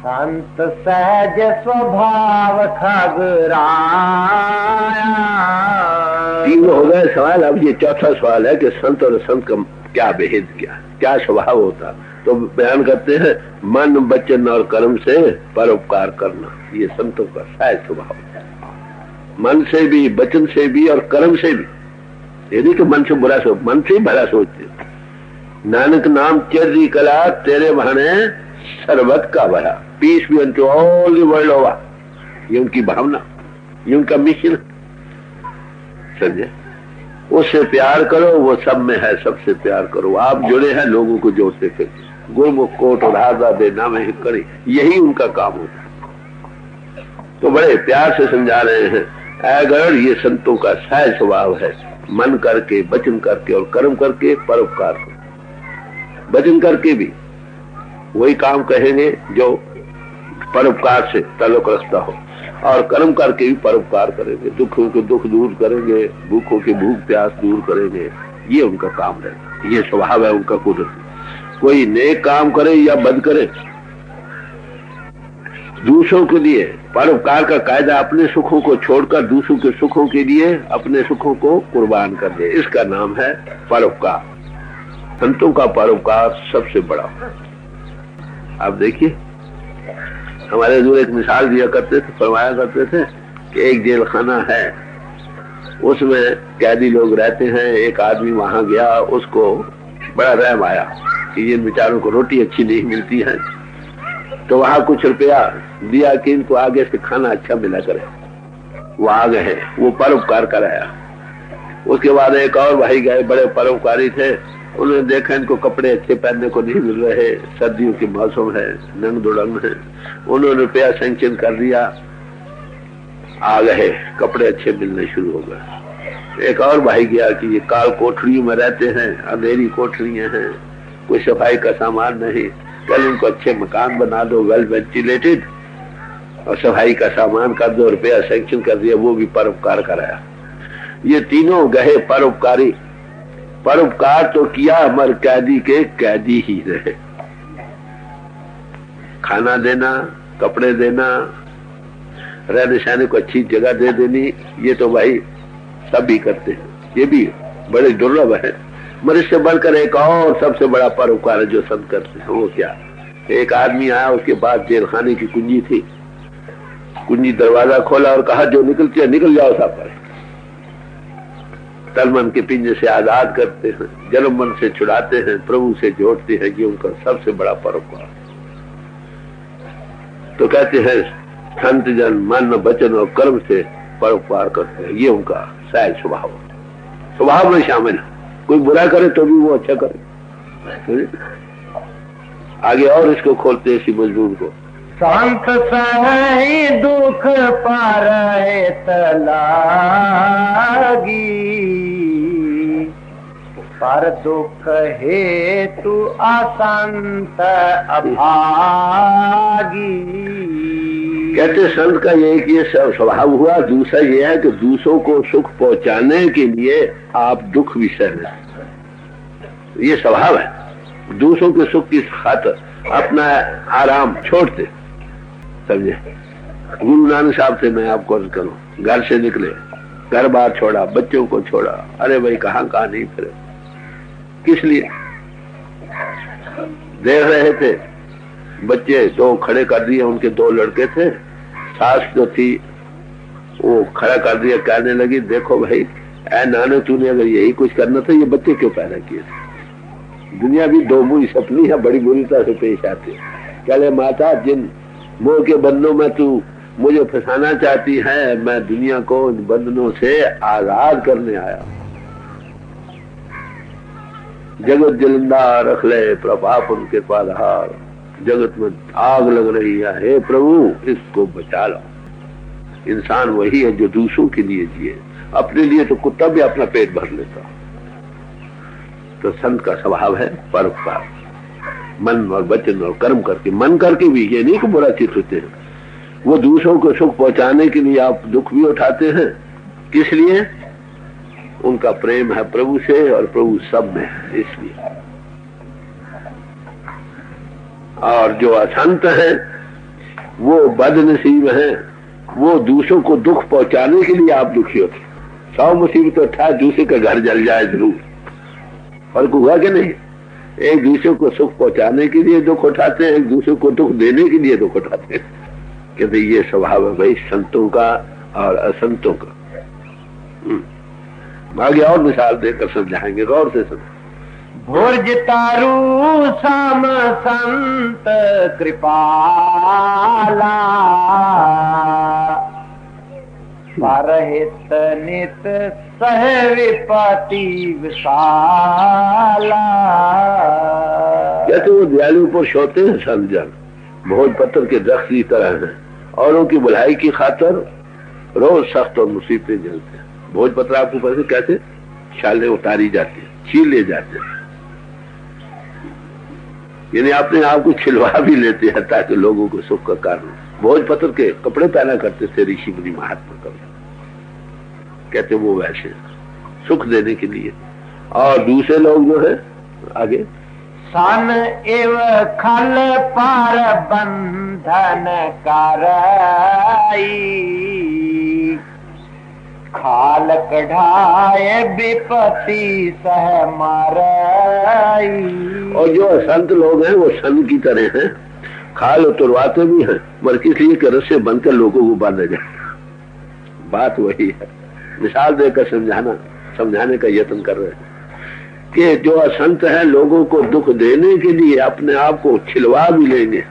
संत सहज स्वभाव खगराया। तीन हो गए सवाल। अब ये चौथा सवाल है कि संत और संत का क्या भेद, क्या स्वभाव होता। तो बयान करते हैं, मन वचन और कर्म से परोपकार करना, ये संतों का सहज स्वभाव है। मन से भी, वचन से भी और कर्म से भी ये नहीं कि मन से बुरा सोच, मन से ही भला सोचते। नानक नाम चर्री कला तेरे बहाने सर्वत का भला, पीस भी unto all the world over. ये उनकी भावना, ये उनका मिशन। समझे? उससे प्यार करो, वो सब में है, सबसे प्यार करो। आप जुड़े हैं, लोगों को जोड़ते फिर गुरमुख कोट और हाजा देना में करे, यही उनका काम होता है। तो बड़े प्यार से समझा रहे हैं, अगर ये संतों का सहज स्वभाव है, मन करके, वचन करके और कर्म करके परोपकार करो। वचन करके भी वही काम कहेंगे जो परोपकार से ताल्लुक रखता हो, और कर्म करके भी परोपकार करेंगे, दुखों के दुख दूर करेंगे, भूखों के भूख प्यास दूर करेंगे। ये उनका काम है, ये स्वभाव है उनका। कुदरती कोई नेक काम करे या बद करे, दूसरों के लिए परोपकार का कायदा, अपने सुखों को छोड़कर दूसरों के सुखों के लिए अपने सुखों को कुर्बान कर दे, इसका नाम है परोपकार। संतों का परोपकार सबसे बड़ा। आप देखिए, हमारे दूर एक मिसाल दिया करते थे, फरमाया करते थे कि एक जेल खाना है, उसमें कैदी लोग रहते हैं। एक आदमी वहां गया, उसको बड़ा रहम आया कि जिन बेचारों को रोटी अच्छी नहीं मिलती है, तो वहां कुछ रुपया दिया कि इनको आगे से खाना अच्छा मिला करे। वो आ गए, वो परोपकार कराया। उसके बाद एक और भाई गए, बड़े परोपकारी थे, उन्होंने देखा इनको कपड़े अच्छे पहनने को नहीं मिल रहे, सर्दियों के मौसम है, नंग दुड़ंग है, उन्होंने रुपया सैंक्शन कर दिया, आ गए, कपड़े अच्छे मिलने शुरू हो गए। एक और भाई गया कि ये काल कोठरियों में रहते हैं, अंधेरी कोठरियां हैं, कोई सफाई का सामान नहीं, कल इनको अच्छे मकान बना दो, वेल वेंटिलेटेड, और सफाई का सामान कर दो, रुपया सैंक्शन कर दिया, वो भी परोपकार कराया। ये तीनों गए परोपकारी। परोपकार तो किया, मगर कैदी के कैदी ही रहे। खाना देना, कपड़े देना, रहने सहने को अच्छी जगह दे देनी, ये तो भाई सब भी करते हैं, ये भी बड़े दुर्लभ है। मगर इससे बढ़कर एक और सबसे बड़ा परोपकार है जो संत करते हैं। वो क्या? एक आदमी आया, उसके पास जेल खाने की कुंजी थी, कुंजी दरवाजा खोला और कहा जो निकलती है निकल जाओ साहब पर। तन मन के पिंजे से आजाद करते हैं, जन्म मन से छुड़ाते हैं, प्रभु से जोड़ते हैं, ये उनका सबसे बड़ा परोपकार। तो कहते हैं संत जन मन वचन और कर्म से परोपकार करते हैं, ये उनका सहज स्वभाव। स्वभाव में शामिल है, कोई बुरा करे तो भी वो अच्छा करे। आगे और इसको खोलते हैं इसी मजबूर को। संत सही दुख पर तलागी, पर दुख हेतु असंत अभागी। कहते संत का ये स्वभाव हुआ। दूसरा ये है कि दूसरों को सुख पहुंचाने के लिए आप दुख भी सहने, ये स्वभाव है। दूसरों के सुख की खातिर अपना आराम छोड़ते। समझे? गुरु नानक साहब से मैं आपको अर्ज करूं, घर से निकले, घर बार छोड़ा, बच्चों को छोड़ा, अरे भाई कहां नहीं फिरे, किस लिए? देख रहे थे बच्चे दो खड़े कर दिए, उनके दो लड़के थे, सास जो थी वो खड़ा कर दिया, कहने लगी देखो भाई ऐ नानक, तूने अगर यही कुछ करना था ये बच्चे क्यों पैदा किए थे? दुनिया भी दो मुई सपनी है, बड़ी बुरी तरह से पेश आती है। कहले माता, जिन मोह के बंधनों में तू मुझे फंसाना चाहती है, मैं दुनिया को इन बंधनों से आजाद करने आया। जगत जलंदा रख ले प्रभाप उनके पादहार, जगत में आग लग रही है, हे प्रभु इसको बचा लो। इंसान वही है जो दूसरों के लिए जिए, अपने लिए तो कुत्ता भी अपना पेट भर लेता। तो संत का स्वभाव है परोपकार, मन और वचन और कर्म करके। मन करके भी, ये नहीं कि बुरा चित होते हैं, वो दूसरों को सुख पहुंचाने के लिए आप दुख भी उठाते हैं। किस लिए? उनका प्रेम है प्रभु से और प्रभु सब में है, इसलिए। और जो असंत है वो बदनसीब है, वो दूसरों को दुख पहुंचाने के लिए आप दुखी होते। 100 मुसीबत उठाए, दूसरे का घर जल जाए जरूर, फर्क हुआ कि नहीं? एक दूसरे को सुख पहुंचाने के लिए दुख उठाते हैं, एक दूसरे को दुख देने के लिए दुख उठाते हैं। कहते ये स्वभाव है भाई संतों का और असंतों का। आगे और मिसाल देकर समझाएंगे, गौर से समझ। भुर्ज तारू साम संत कृपाला, परहित नित सह विपति विशाला। जैसे वो दयालु पुरुष होते हैं संत जन, भोजपत्र के वृक्ष की तरह हैं, औरों की भलाई की खातर रोज सख्त और मुसीबतें झेलते हैं। भोजपत्र आपको पता है कैसे छाले उतारी जाती है, छील ले जाते हैं, यानी अपने आप को छिलवा भी लेते हैं ताकि लोगों को सुख का कारण। भोजपत्र के कपड़े पहना करते थे ऋषि मुनि महात्मा कवि, कहते वो वैसे सुख देने के लिए। और दूसरे लोग जो है आगे, सन एव खल पार बंधन कराई, खाल कढ़ाए विपत्ति सह माराई। और जो संत लोग हैं वो सन की तरह हैं, खाल उतरवाते भी हैं मगर किस लिए कि रस्से बनकर लोगों को बांधा जाए। बात वही है, मिसाल देकर समझाने का यत्न कर रहे हैं कि जो असंत है लोगों को दुख देने के लिए अपने आप को छिलवा भी लेंगे,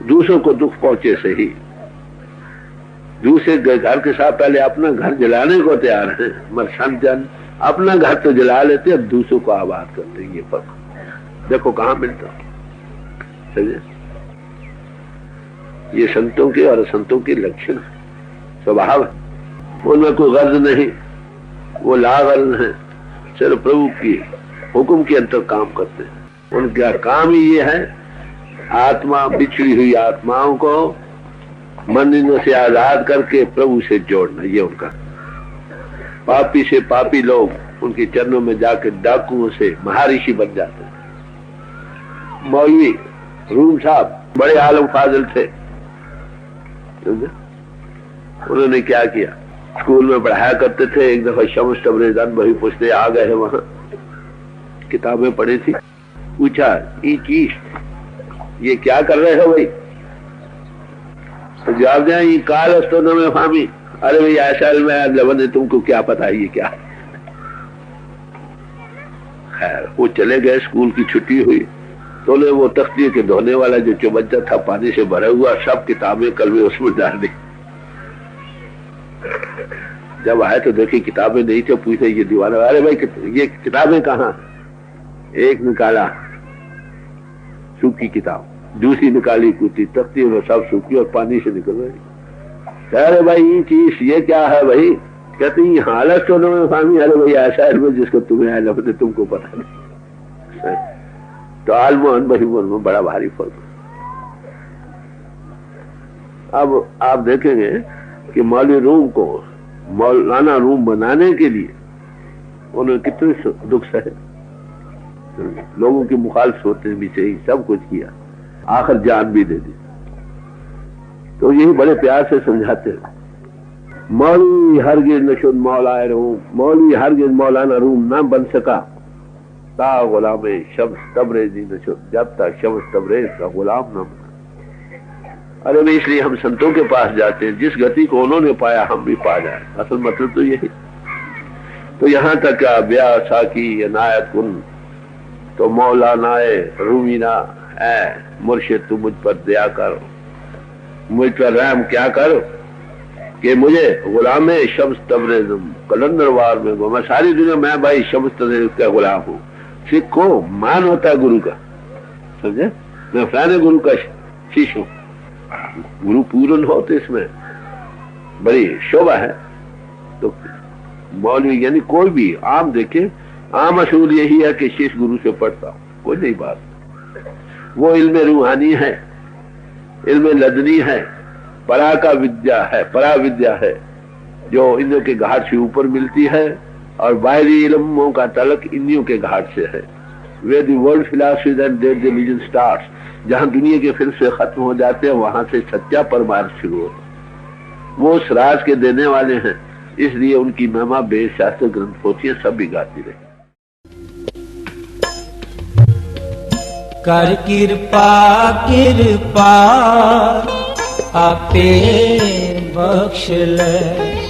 दूसरों को दुख पहुंचे से ही। दूसरे घर के साथ पहले अपना घर जलाने को तैयार है, मगर संत जन अपना घर तो जला लेते अब दूसरों को आबाद करते हैं। ये फर्क देखो कहां मिलता, समझे? ये संतों के और असंतों के लक्षण स्वभाव है। उनमें कोई गर्ज नहीं, वो लागर्ज है, सिर्फ प्रभु की हुक्म के अंतर काम करते हैं। उनका काम ही ये है आत्मा, बिछड़ी हुई आत्माओं को बंधनों से आजाद करके प्रभु से जोड़ना, ये उनका। पापी से पापी लोग उनके चरणों में जाकर डाकुओं से महर्षि बन जाते हैं। मौलवी रूम साहब बड़े आलम फाजिल थे, उन्होंने क्या किया, स्कूल में पढ़ाया करते थे। एक दफा शम्स तबरेज़ बही पूछते आ गए हैं, वहां किताबें पढ़ी थी, पूछा ये क्या कर रहे हो भाई? तो जवाब दिया ये काल अस्तो न में फामी। अरे भाई ऐसा में लवन है, तुमको क्या पता है ये क्या? खैर वो चले गए, स्कूल की छुट्टी हुई तो उन्हें वो तख्ती के धोने वाला जो चुबज्जा था पानी से भरा हुआ, सब किताबें कलमे उसमें डाल दी। जब आए तो देखी किताबें नहीं थे, पूछे ये दीवाना, अरे भाई ये किताबें कहाँ? एक निकाला सूखी किताब, दूसरी निकाली कुत्ती, तख्ती में सब सूखी और पानी से निकल रही। अरे भाई ये चीज ये क्या है भाई? कहते हैं हालत तो न फामी। अरे भाई ऐसा है जिसको तुम्हें है लफते तुमको पता नहीं। तो आलमोहन बहीमोहन में बड़ा भारी फर्क। अब आप देखेंगे कि मौलवी रूम को मौलाना रूम बनाने के लिए उन्होंने कितने दुख सहे, लोगों की मुखालिफ होते भी चाहिए, सब कुछ किया, आखिर जान भी दे दी। तो यही बड़े प्यार से समझाते हैं, मौलवी हरगिज नशुद मौलाए रूम, मौलवी हरगिज मौलाना रूम ना बन सका ता गुलाम शम्स तबरेज़ी नशुद, जब तक शम्स तबरेज़ का गुलाम ना बना। अरे भाई इसलिए हम संतों के पास जाते हैं, जिस गति को उन्होंने पाया हम भी पा जाए, असल मतलब तो यही। तो यहाँ तक ब्याह साकी अनायत कुन, तो मौलानाए रूमीना है मुर्शिद तू मुझ पर दया कर, मुझ पर रहम क्या कर कि मुझे गुलाम शम्स तबरेज़ कलंदरवार में गो, मैं सारी दुनिया मैं भाई शम्स तबरेज़ का गुलाम हूँ। सिख को मान होता है गुरु का, समझे? मैं फलाने गुरु का शिष्य हूँ, गुरु पूर्ण हो तो इसमें बड़ी शोभा है। तो मौलवी यानी कोई भी आम देखे, आम असूल यही है कि शिष्य गुरु से पढ़ता हूँ, कोई नहीं बात। वो इल्म रूहानी है, इल्म लदनी है, परा का विद्या है, परा विद्या है जो इंद्र के घाट से ऊपर मिलती है, और बाहरी इल्मों का तलक इंद्रियों के घाट से है। Where the world philosophy and their religion starts, जहां दुनिया के फिर से खत्म हो जाते हैं वहां से सच्चा परमार्थ शुरू होता। वो उस राज के देने वाले हैं, इसलिए उनकी महिमा बेशास्त्र ग्रंथ पोथियां सब भी गाती रही। कर कृपा आपे बख्श ले।